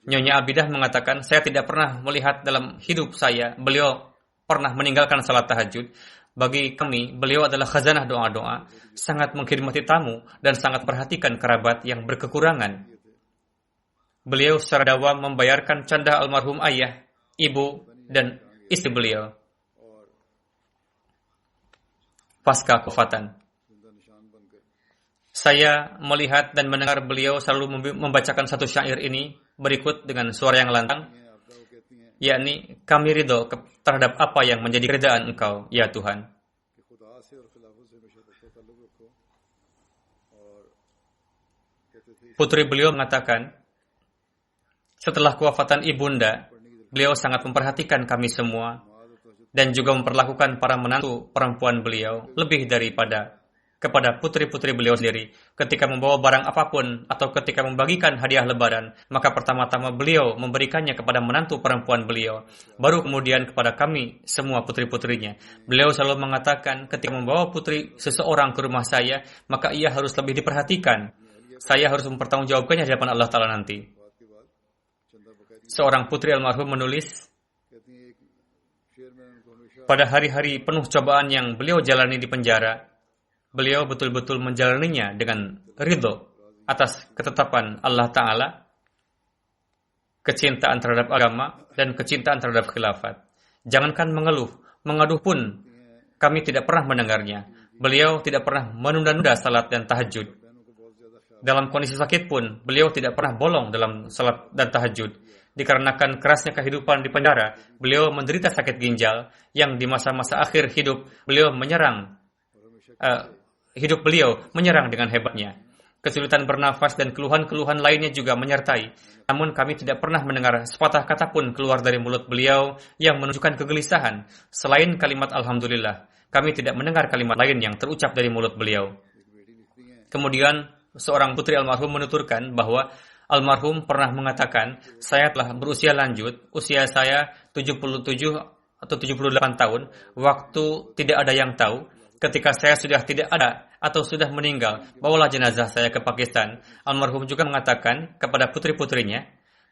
Nyonya Abidah mengatakan, saya tidak pernah melihat dalam hidup saya beliau pernah meninggalkan salat tahajud. Bagi kami, beliau adalah khazanah doa-doa, sangat mengkhidmati tamu dan sangat perhatikan kerabat yang berkekurangan. Beliau secara dawam membayarkan canda almarhum ayah, ibu, dan istri beliau pasca kewafatan. Saya melihat dan mendengar beliau selalu membacakan satu syair ini berikut dengan suara yang lantang, yakni, kami ridho terhadap apa yang menjadi keridaan Engkau, ya Tuhan. Putri beliau mengatakan, setelah kewafatan ibunda, beliau sangat memperhatikan kami semua dan juga memperlakukan para menantu perempuan beliau lebih daripada kepada putri-putri beliau sendiri. Ketika membawa barang apapun atau ketika membagikan hadiah lebaran, maka pertama-tama beliau memberikannya kepada menantu perempuan beliau, baru kemudian kepada kami semua putri-putrinya. Beliau selalu mengatakan ketika membawa putri seseorang ke rumah saya, maka ia harus lebih diperhatikan. Saya harus mempertanggungjawabkannya di hadapan Allah Ta'ala nanti. Seorang putri almarhum menulis, pada hari-hari penuh cobaan yang beliau jalani di penjara, beliau betul-betul menjalaninya dengan ridho atas ketetapan Allah Ta'ala, kecintaan terhadap agama, dan kecintaan terhadap khilafat. Jangankan mengeluh, mengaduh pun kami tidak pernah mendengarnya. Beliau tidak pernah menunda-nunda salat dan tahajud. Dalam kondisi sakit pun, beliau tidak pernah bolong dalam salat dan tahajud. Dikarenakan kerasnya kehidupan di penjara, beliau menderita sakit ginjal yang di masa-masa akhir hidup beliau menyerang dengan hebatnya. Kesulitan bernafas dan keluhan-keluhan lainnya juga menyertai. Namun kami tidak pernah mendengar sepatah kata pun keluar dari mulut beliau yang menunjukkan kegelisahan. Selain kalimat Alhamdulillah, kami tidak mendengar kalimat lain yang terucap dari mulut beliau. Kemudian seorang putri almarhum menuturkan bahwa almarhum pernah mengatakan, saya telah berusia lanjut, usia saya 77 atau 78 tahun, waktu tidak ada yang tahu. Ketika saya sudah tidak ada atau sudah meninggal, bawalah jenazah saya ke Pakistan. Almarhum juga mengatakan kepada putri-putrinya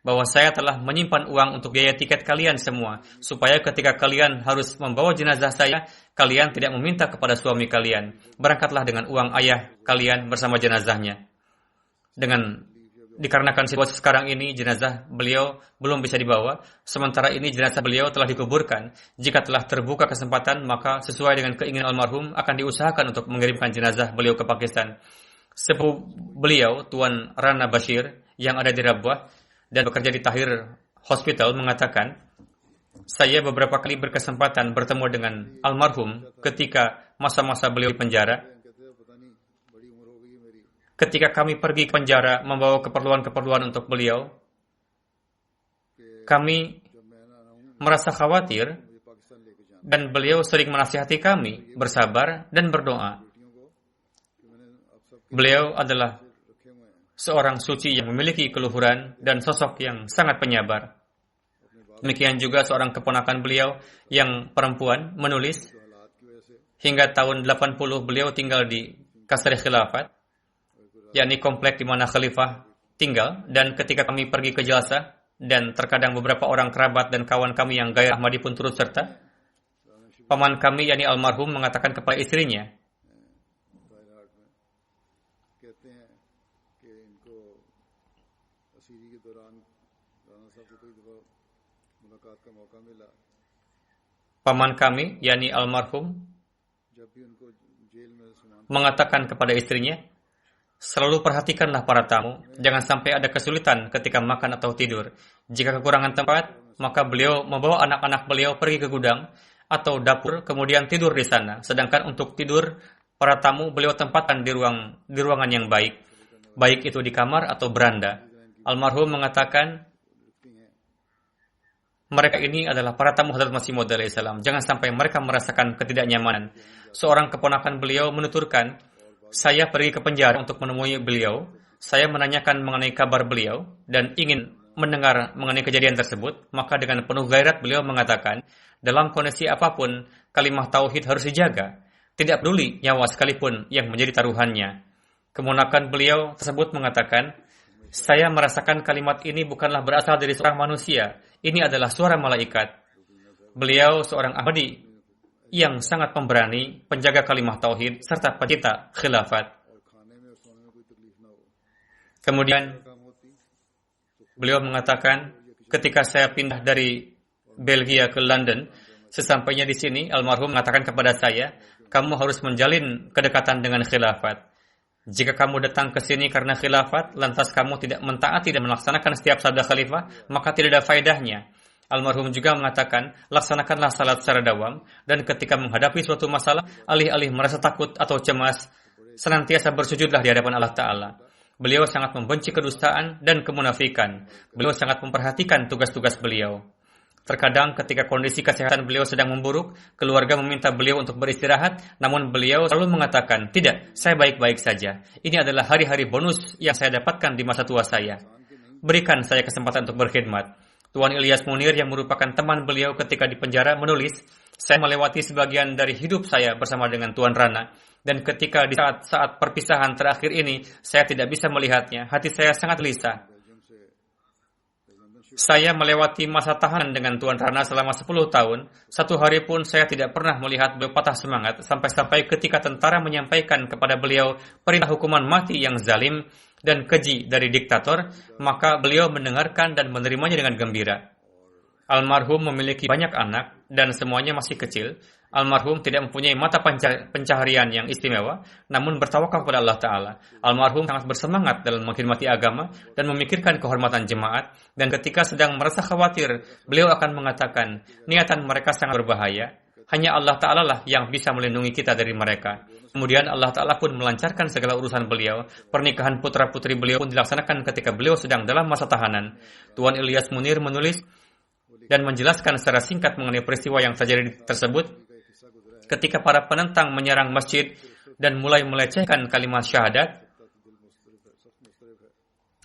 bahwa saya telah menyimpan uang untuk biaya tiket kalian semua, supaya ketika kalian harus membawa jenazah saya, kalian tidak meminta kepada suami kalian. Berangkatlah dengan uang ayah kalian bersama jenazahnya. Dikarenakan situasi sekarang ini, jenazah beliau belum bisa dibawa. Sementara ini jenazah beliau telah dikuburkan. Jika telah terbuka kesempatan, maka sesuai dengan keinginan almarhum akan diusahakan untuk mengirimkan jenazah beliau ke Pakistan. Sepupu beliau, Tuan Rana Bashir, yang ada di Rabwah dan bekerja di Tahir Hospital, mengatakan, saya beberapa kali berkesempatan bertemu dengan almarhum ketika masa-masa beliau di penjara. Ketika kami pergi ke penjara membawa keperluan-keperluan untuk beliau, kami merasa khawatir dan beliau sering menasihati kami bersabar dan berdoa. Beliau adalah seorang suci yang memiliki keluhuran dan sosok yang sangat penyabar. Demikian juga seorang keponakan beliau yang perempuan menulis, hingga tahun 80 beliau tinggal di Kasri Khilafat, yakni komplek di mana khalifah tinggal, dan ketika kami pergi ke jalsa dan terkadang beberapa orang kerabat dan kawan kami yang gairah Ahmadi pun turut serta, paman kami yakni almarhum mengatakan kepada istrinya, paman kami yakni almarhum mengatakan kepada istrinya, selalu perhatikanlah para tamu, jangan sampai ada kesulitan ketika makan atau tidur. Jika kekurangan tempat, maka beliau membawa anak-anak beliau pergi ke gudang atau dapur, kemudian tidur di sana. Sedangkan untuk tidur, para tamu beliau tempatkan di ruangan yang baik itu di kamar atau beranda. Almarhum mengatakan, mereka ini adalah para tamu Hadrat Masih Maud alaihi salam. Jangan sampai mereka merasakan ketidaknyamanan. Seorang keponakan beliau menuturkan, saya pergi ke penjara untuk menemui beliau. Saya menanyakan mengenai kabar beliau dan ingin mendengar mengenai kejadian tersebut. Maka dengan penuh gairat beliau mengatakan, dalam kondisi apapun, kalimah tauhid harus dijaga. Tidak peduli nyawa sekalipun yang menjadi taruhannya. Keponakan beliau tersebut mengatakan, saya merasakan kalimat ini bukanlah berasal dari seorang manusia. Ini adalah suara malaikat. Beliau seorang Ahmadi yang sangat pemberani, penjaga kalimah tauhid, serta pencinta khilafat. Kemudian, beliau mengatakan, ketika saya pindah dari Belgia ke London, sesampainya di sini, almarhum mengatakan kepada saya, kamu harus menjalin kedekatan dengan khilafat. Jika kamu datang ke sini karena khilafat, lantas kamu tidak mentaati dan melaksanakan setiap sabda khalifah, maka tidak ada faedahnya. Almarhum juga mengatakan, laksanakanlah salat secara dawam, dan ketika menghadapi suatu masalah, alih-alih merasa takut atau cemas, senantiasa bersujudlah di hadapan Allah Ta'ala. Beliau sangat membenci kedustaan dan kemunafikan. Beliau sangat memperhatikan tugas-tugas beliau. Terkadang ketika kondisi kesehatan beliau sedang memburuk, keluarga meminta beliau untuk beristirahat, namun beliau selalu mengatakan, "Tidak, saya baik-baik saja. Ini adalah hari-hari bonus yang saya dapatkan di masa tua saya. Berikan saya kesempatan untuk berkhidmat." Tuan Ilyas Munir yang merupakan teman beliau ketika di penjara menulis, "Saya melewati sebagian dari hidup saya bersama dengan Tuan Rana, dan ketika di saat perpisahan terakhir ini, saya tidak bisa melihatnya. Hati saya sangat gelisah. Saya melewati masa tahanan dengan Tuan Rana selama 10 tahun. Satu hari pun saya tidak pernah melihat beliau patah semangat, sampai-sampai ketika tentara menyampaikan kepada beliau perintah hukuman mati yang zalim dan keji dari diktator, maka beliau mendengarkan dan menerimanya dengan gembira. Almarhum memiliki banyak anak dan semuanya masih kecil. Almarhum tidak mempunyai mata pencaharian yang istimewa, namun bertawakal kepada Allah Ta'ala. Almarhum sangat bersemangat dalam mengkhidmati agama dan memikirkan kehormatan jemaat, dan ketika sedang merasa khawatir, beliau akan mengatakan, niatan mereka sangat berbahaya. Hanya Allah Ta'ala lah yang bisa melindungi kita dari mereka. Kemudian Allah Ta'ala pun melancarkan segala urusan beliau. Pernikahan putra-putri beliau pun dilaksanakan ketika beliau sedang dalam masa tahanan. Tuan Ilyas Munir menulis dan menjelaskan secara singkat mengenai peristiwa yang terjadi tersebut. Ketika para penentang menyerang masjid dan mulai melecehkan kalimat syahadat,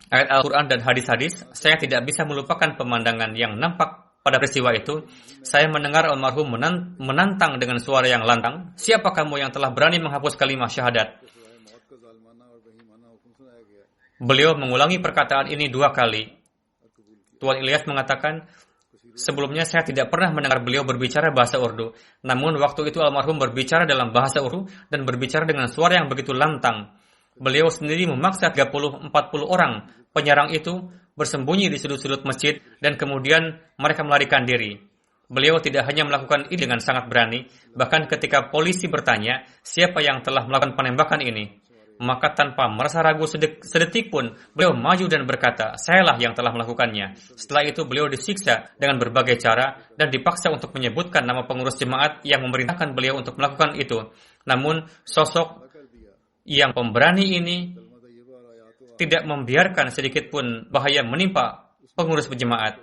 ayat Al-Quran dan hadis-hadis, saya tidak bisa melupakan pemandangan yang nampak pada peristiwa itu. Saya mendengar almarhum menantang dengan suara yang lantang, "Siapa kamu yang telah berani menghapus kalimat syahadat?" Beliau mengulangi perkataan ini 2 kali. Tuan Ilyas mengatakan, "Sebelumnya saya tidak pernah mendengar beliau berbicara bahasa Urdu. Namun waktu itu almarhum berbicara dalam bahasa Urdu dan berbicara dengan suara yang begitu lantang. Beliau sendiri memaksa 30-40 orang penyerang itu bersembunyi di sudut-sudut masjid dan kemudian mereka melarikan diri. Beliau tidak hanya melakukan ini dengan sangat berani, bahkan ketika polisi bertanya siapa yang telah melakukan penembakan ini, maka tanpa merasa ragu sedetik pun, beliau maju dan berkata, "Sayalah yang telah melakukannya." Setelah itu beliau disiksa dengan berbagai cara dan dipaksa untuk menyebutkan nama pengurus jemaat yang memerintahkan beliau untuk melakukan itu. Namun, sosok yang pemberani ini tidak membiarkan sedikit pun bahaya menimpa pengurus berjemaat.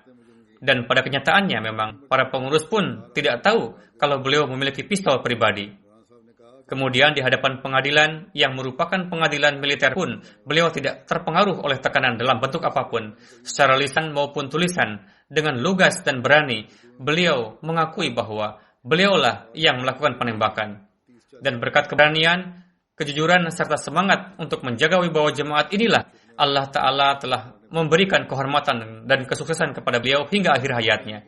Dan pada kenyataannya memang para pengurus pun tidak tahu kalau beliau memiliki pistol pribadi. Kemudian di hadapan pengadilan yang merupakan pengadilan militer pun, beliau tidak terpengaruh oleh tekanan dalam bentuk apapun. Secara lisan maupun tulisan, dengan lugas dan berani, beliau mengakui bahwa beliaulah yang melakukan penembakan. Dan berkat keberanian, kejujuran, serta semangat untuk menjaga wibawa jemaat inilah, Allah Ta'ala telah memberikan kehormatan dan kesuksesan kepada beliau hingga akhir hayatnya.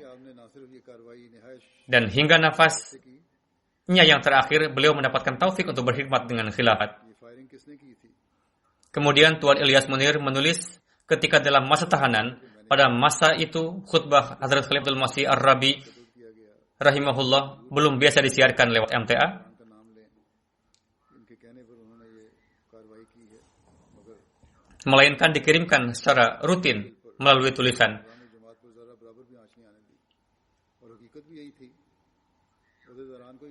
Dan hingga nafasnya yang terakhir, beliau mendapatkan taufik untuk berkhidmat dengan khilafat. Kemudian Tuan Ilyas Munir menulis, ketika dalam masa tahanan, pada masa itu khutbah Hazrat Khalif Abdul Masih Ar-Rabi rahimahullah belum biasa disiarkan lewat MTA, melainkan dikirimkan secara rutin melalui tulisan.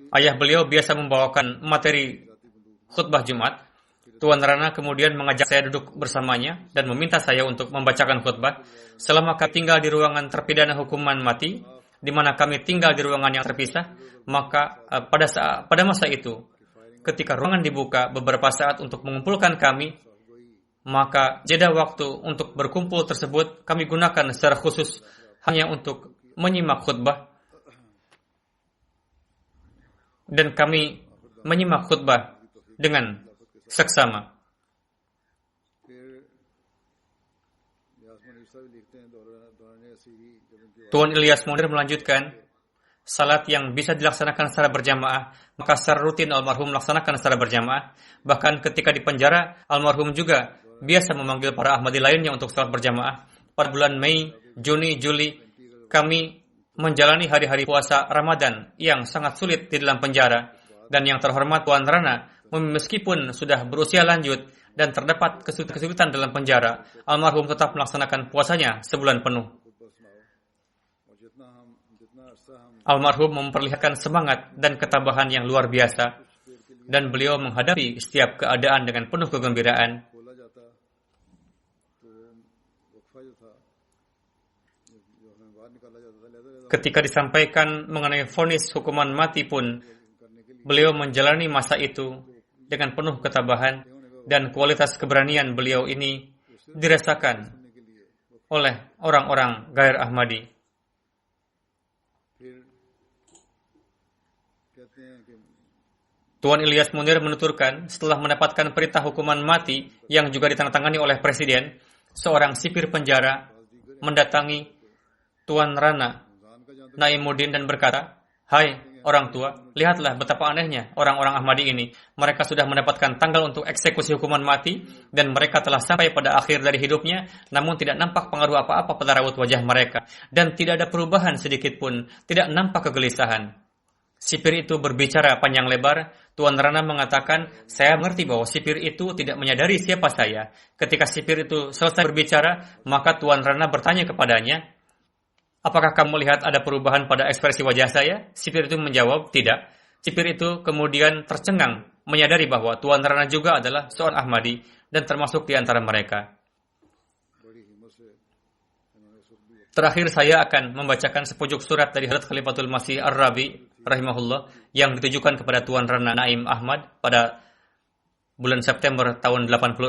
Ayah beliau biasa membawakan materi khutbah Jumat. Tuan Rana kemudian mengajak saya duduk bersamanya dan meminta saya untuk membacakan khutbah. Selama kami tinggal di ruangan terpidana hukuman mati, di mana kami tinggal di ruangan yang terpisah, maka pada masa itu, ketika ruangan dibuka beberapa saat untuk mengumpulkan kami, maka jeda waktu untuk berkumpul tersebut kami gunakan secara khusus hanya untuk menyimak khutbah. Dan kami menyimak khutbah dengan seksama. Tuan Ilyas Munir melanjutkan, salat yang bisa dilaksanakan secara berjamaah, maka secara rutin almarhum melaksanakan secara berjamaah. Bahkan ketika di penjara, almarhum juga biasa memanggil para Ahmadi lainnya untuk salat berjamaah. Pada bulan Mei, Juni, Juli, kami menjalani hari-hari puasa Ramadan yang sangat sulit di dalam penjara. Dan yang terhormat Tuan Rana, meskipun sudah berusia lanjut dan terdapat kesulitan dalam penjara, almarhum tetap melaksanakan puasanya sebulan penuh. Almarhum memperlihatkan semangat dan ketabahan yang luar biasa, dan beliau menghadapi setiap keadaan dengan penuh kegembiraan. Ketika disampaikan mengenai vonis hukuman mati pun, beliau menjalani masa itu dengan penuh ketabahan, dan kualitas keberanian beliau ini dirasakan oleh orang-orang Ghair Ahmadi. Tuan Ilyas Munir menuturkan, setelah mendapatkan perintah hukuman mati yang juga ditandatangani oleh Presiden, seorang sipir penjara mendatangi Tuan Rana Naimuddin dan berkata, "Hai orang tua, lihatlah betapa anehnya orang-orang Ahmadi ini. Mereka sudah mendapatkan tanggal untuk eksekusi hukuman mati dan mereka telah sampai pada akhir dari hidupnya, namun tidak nampak pengaruh apa-apa pada raut wajah mereka dan tidak ada perubahan sedikit pun, tidak nampak kegelisahan." Sipir itu berbicara panjang lebar. Tuan Rana mengatakan, "Saya mengerti bahwa sipir itu tidak menyadari siapa saya." Ketika sipir itu selesai berbicara, maka Tuan Rana bertanya kepadanya, "Apakah kamu lihat ada perubahan pada ekspresi wajah saya?" Sipir itu menjawab, "Tidak." Sipir itu kemudian tercengang, menyadari bahwa Tuan Rana juga adalah seorang Ahmadi dan termasuk di antara mereka. Terakhir saya akan membacakan sepucuk surat dari Hadrat Khalifatul Masih Ar-Rabi rahimahullah yang ditujukan kepada Tuan Rana Naim Ahmad pada bulan September tahun 86.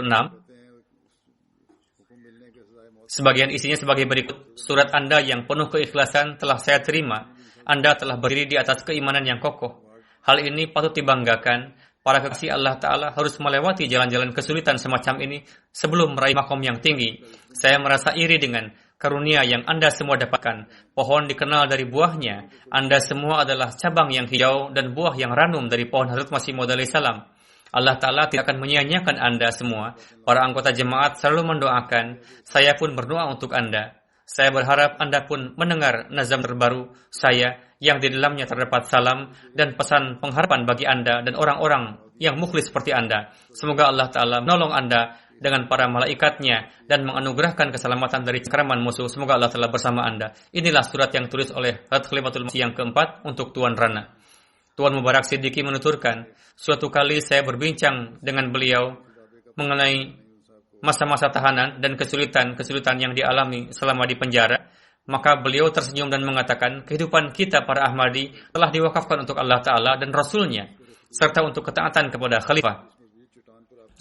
Sebagian isinya sebagai berikut. Surat Anda yang penuh keikhlasan telah saya terima. Anda telah berdiri di atas keimanan yang kokoh. Hal ini patut dibanggakan. Para kekasih Allah Ta'ala harus melewati jalan-jalan kesulitan semacam ini sebelum meraih makom yang tinggi. Saya merasa iri dengan karunia yang Anda semua dapatkan. Pohon dikenal dari buahnya. Anda semua adalah cabang yang hijau dan buah yang ranum dari pohon Hazrat Masih Maud alaihi salam. Allah Ta'ala tidak akan menyia-nyiakan Anda semua. Para anggota jemaat selalu mendoakan. Saya pun berdoa untuk Anda. Saya berharap Anda pun mendengar nazam terbaru saya yang di dalamnya terdapat salam dan pesan pengharapan bagi Anda dan orang-orang yang mukhlis seperti Anda. Semoga Allah Ta'ala menolong Anda dengan para malaikatnya dan menganugerahkan keselamatan dari cengkraman musuh. Semoga Allah Ta'ala bersama Anda. Inilah surat yang tulis oleh Hadrat Khalifatul Masih yang keempat untuk Tuan Rana. Tuan Mubarak Siddiqui menuturkan, suatu kali saya berbincang dengan beliau mengenai masa-masa tahanan dan kesulitan-kesulitan yang dialami selama di penjara. Maka beliau tersenyum dan mengatakan, kehidupan kita para Ahmadi telah diwakafkan untuk Allah Ta'ala dan Rasulnya, serta untuk ketaatan kepada Khalifah.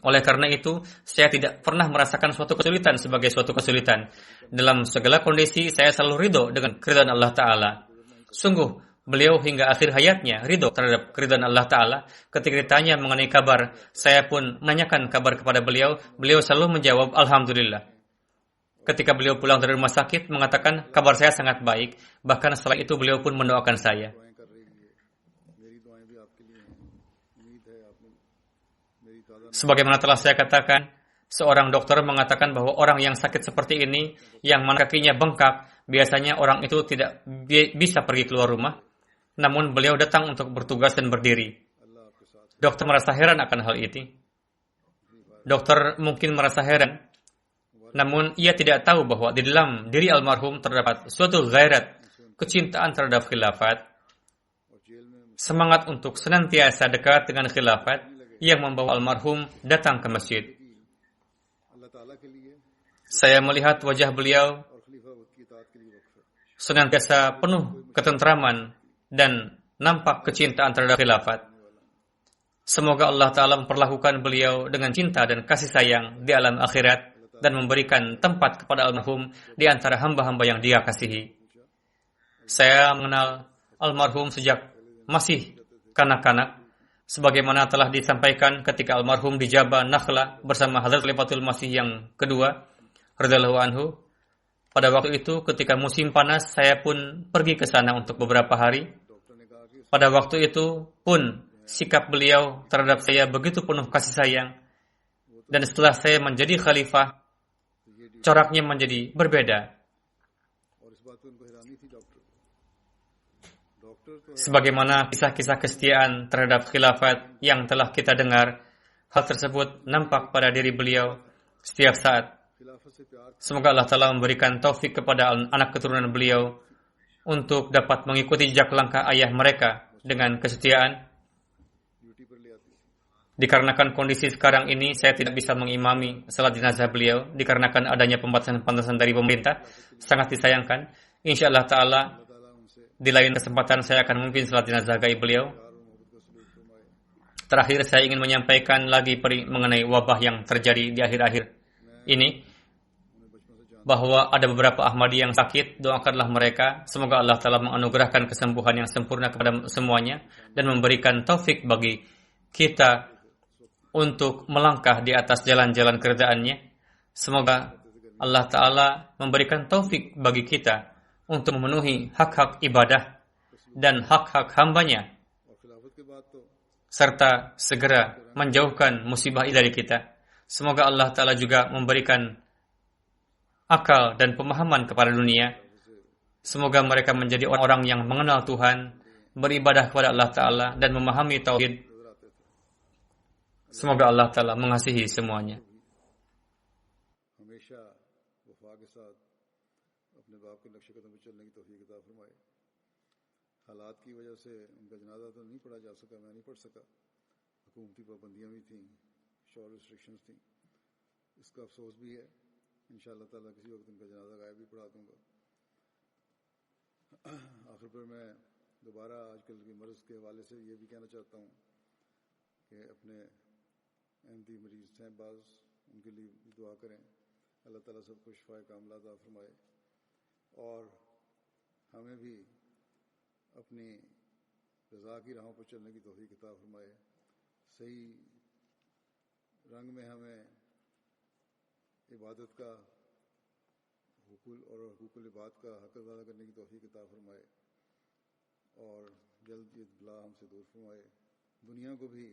Oleh karena itu, saya tidak pernah merasakan suatu kesulitan sebagai suatu kesulitan. Dalam segala kondisi, saya selalu ridho dengan keridhaan Allah Ta'ala. Sungguh, beliau hingga akhir hayatnya ridho terhadap keridhaan Allah Ta'ala. Ketika ditanya mengenai kabar, saya pun menanyakan kabar kepada beliau. Beliau selalu menjawab, Alhamdulillah. Ketika beliau pulang dari rumah sakit, mengatakan, kabar saya sangat baik. Bahkan setelah itu beliau pun mendoakan saya. Sebagaimana telah saya katakan, seorang dokter mengatakan bahwa orang yang sakit seperti ini, yang mana kakinya bengkak, biasanya orang itu tidak bisa pergi keluar rumah. Namun beliau datang untuk bertugas dan berdiri. Dokter merasa heran akan hal itu. Dokter mungkin merasa heran, namun ia tidak tahu bahwa di dalam diri almarhum terdapat suatu ghairat, kecintaan terhadap khilafat, semangat untuk senantiasa dekat dengan khilafat yang membawa almarhum datang ke masjid. Saya melihat wajah beliau senantiasa penuh ketentraman dan nampak kecintaan terhadap khilafat. Semoga Allah Ta'ala memperlakukan beliau dengan cinta dan kasih sayang di alam akhirat dan memberikan tempat kepada almarhum di antara hamba-hamba yang Dia kasihi. Saya mengenal almarhum sejak masih kanak-kanak, sebagaimana telah disampaikan ketika almarhum di Jabal Nakhla bersama Hadrat Khalifatul Masih yang kedua, radhiyallahu anhu. Pada waktu itu, ketika musim panas, saya pun pergi ke sana untuk beberapa hari. Pada waktu itu pun, sikap beliau terhadap saya begitu penuh kasih sayang. Dan setelah saya menjadi khalifah, coraknya menjadi berbeda. Sebagaimana kisah-kisah kesetiaan terhadap khilafat yang telah kita dengar, hal tersebut nampak pada diri beliau setiap saat. Semoga Allah Ta'ala memberikan taufik kepada anak keturunan beliau untuk dapat mengikuti jejak langkah ayah mereka dengan kesetiaan Dikarenakan kondisi sekarang ini, saya tidak bisa mengimami salat jenazah beliau dikarenakan adanya pembatasan-pembatasan dari pemerintah. Sangat disayangkan. Insyaallah Ta'ala, di lain kesempatan saya akan memimpin salat jenazah gaib beliau. Terakhir, saya ingin menyampaikan lagi mengenai wabah yang terjadi di akhir-akhir ini, bahwa ada beberapa Ahmadi yang sakit. Doakanlah mereka, semoga Allah Ta'ala menganugerahkan kesembuhan yang sempurna kepada semuanya dan memberikan taufik bagi kita untuk melangkah di atas jalan-jalan keridhaan-Nya. Semoga Allah Ta'ala memberikan taufik bagi kita untuk memenuhi hak-hak ibadah dan hak-hak hamba-Nya, serta segera menjauhkan musibah dari kita. Semoga Allah Ta'ala juga memberikan akal dan pemahaman kepada dunia. Semoga mereka menjadi orang-orang yang mengenal Tuhan, beribadah kepada Allah Ta'ala, dan memahami tauhid. Semoga Allah Ta'ala mengasihi semuanya. हालात की वजह से उनका जनाजा तो नहीं पढ़ा जा सका, मैं नहीं पढ़ सका, हुकूमती पाबंदियां भी थीं, शॉर्ट रिस्ट्रिक्शंस थीं, इसका अफसोस भी है। इंशाअल्लाह ताला किसी वक्त उनका जनाजा गायब भी पढ़ा दूंगा। आखिर पर मैं दोबारा आजकल की मर्ज़ के हवाले से ये भी कहना चाहता हूँ कि अपने अहमदी मरीज़ हैं बाज़, उनके लिए भी दुआ करें, अल्लाह ताला सबको शिफ़ाए कामिला अता फरमाए और हमें भी अपनी रज़ा की राहों पर चलने की तौफ़ीक़ अता फरमाए। सही रंग में हमें इबादत का हुकूकुल इबाद का हक़ अदा करने की तौफ़ीक़ अता फरमाए और जल्द ये बला हमसे दूर फरमाए। दुनिया को भी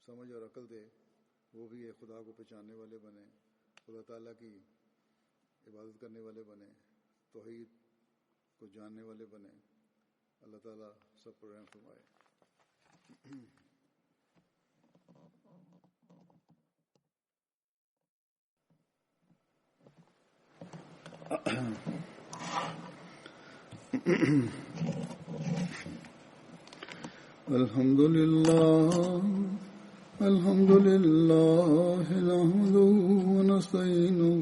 समझ और अकल दे, वो भी ये खुदा को पहचानने वाले बने, खुदा ताला की इबादत करने वाले बने, तौहीद को जानने वाले बने। अल्लाह ताला सब पर रहम फरमाए। अल्हम्दुलिल्लाह नहमदुहु व नस्तईनुहु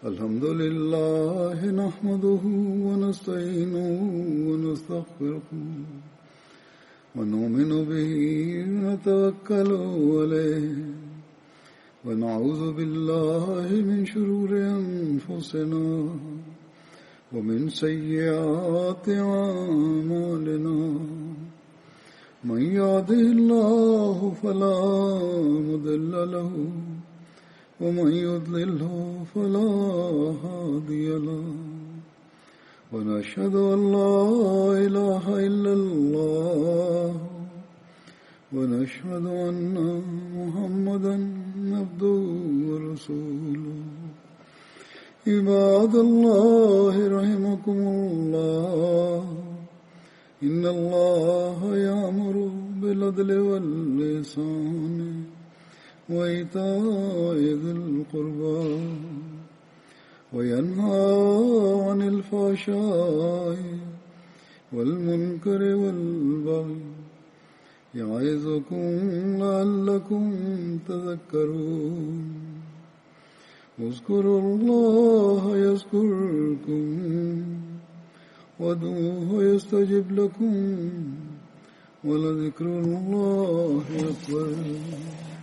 अल्हम्दुलिल्लाह नहमदुहु व नस्तईनुहु व नस्तगफिरुहु व नुमिनु बिही व नतवक्कलु अलैहि व नऊज़ु बिल्लाहि मिन शुरूरि अनफुसिना व मिन सय्यिआति अमालिना मन यहदिहिल्लाहु फला मुदिल्ल लहु वमन युद्लिल्हु फला हादिय लहु वनशहदु अन ला इलाहा इल्लल्लाह वनशहदु अन्ना मुहम्मदन अब्दुहु व रसूलुहु इबादल्लाहि रहिमकुमुल्लाह इन्नल्लाहा यामुरु बिल अदलि वल इहसानि व ईताइ ज़िल क़ुर्बा व यन्हा अनिल फ़हशाइ वल मुनकरि वल बग़य यइज़ुकुम लअल्लकुम तज़क्करून उज़्कुरुल्लाह यज़्कुरकुम वदूहु यस्तजिब लकुम वलज़िक्रुल्लाहि अकबर।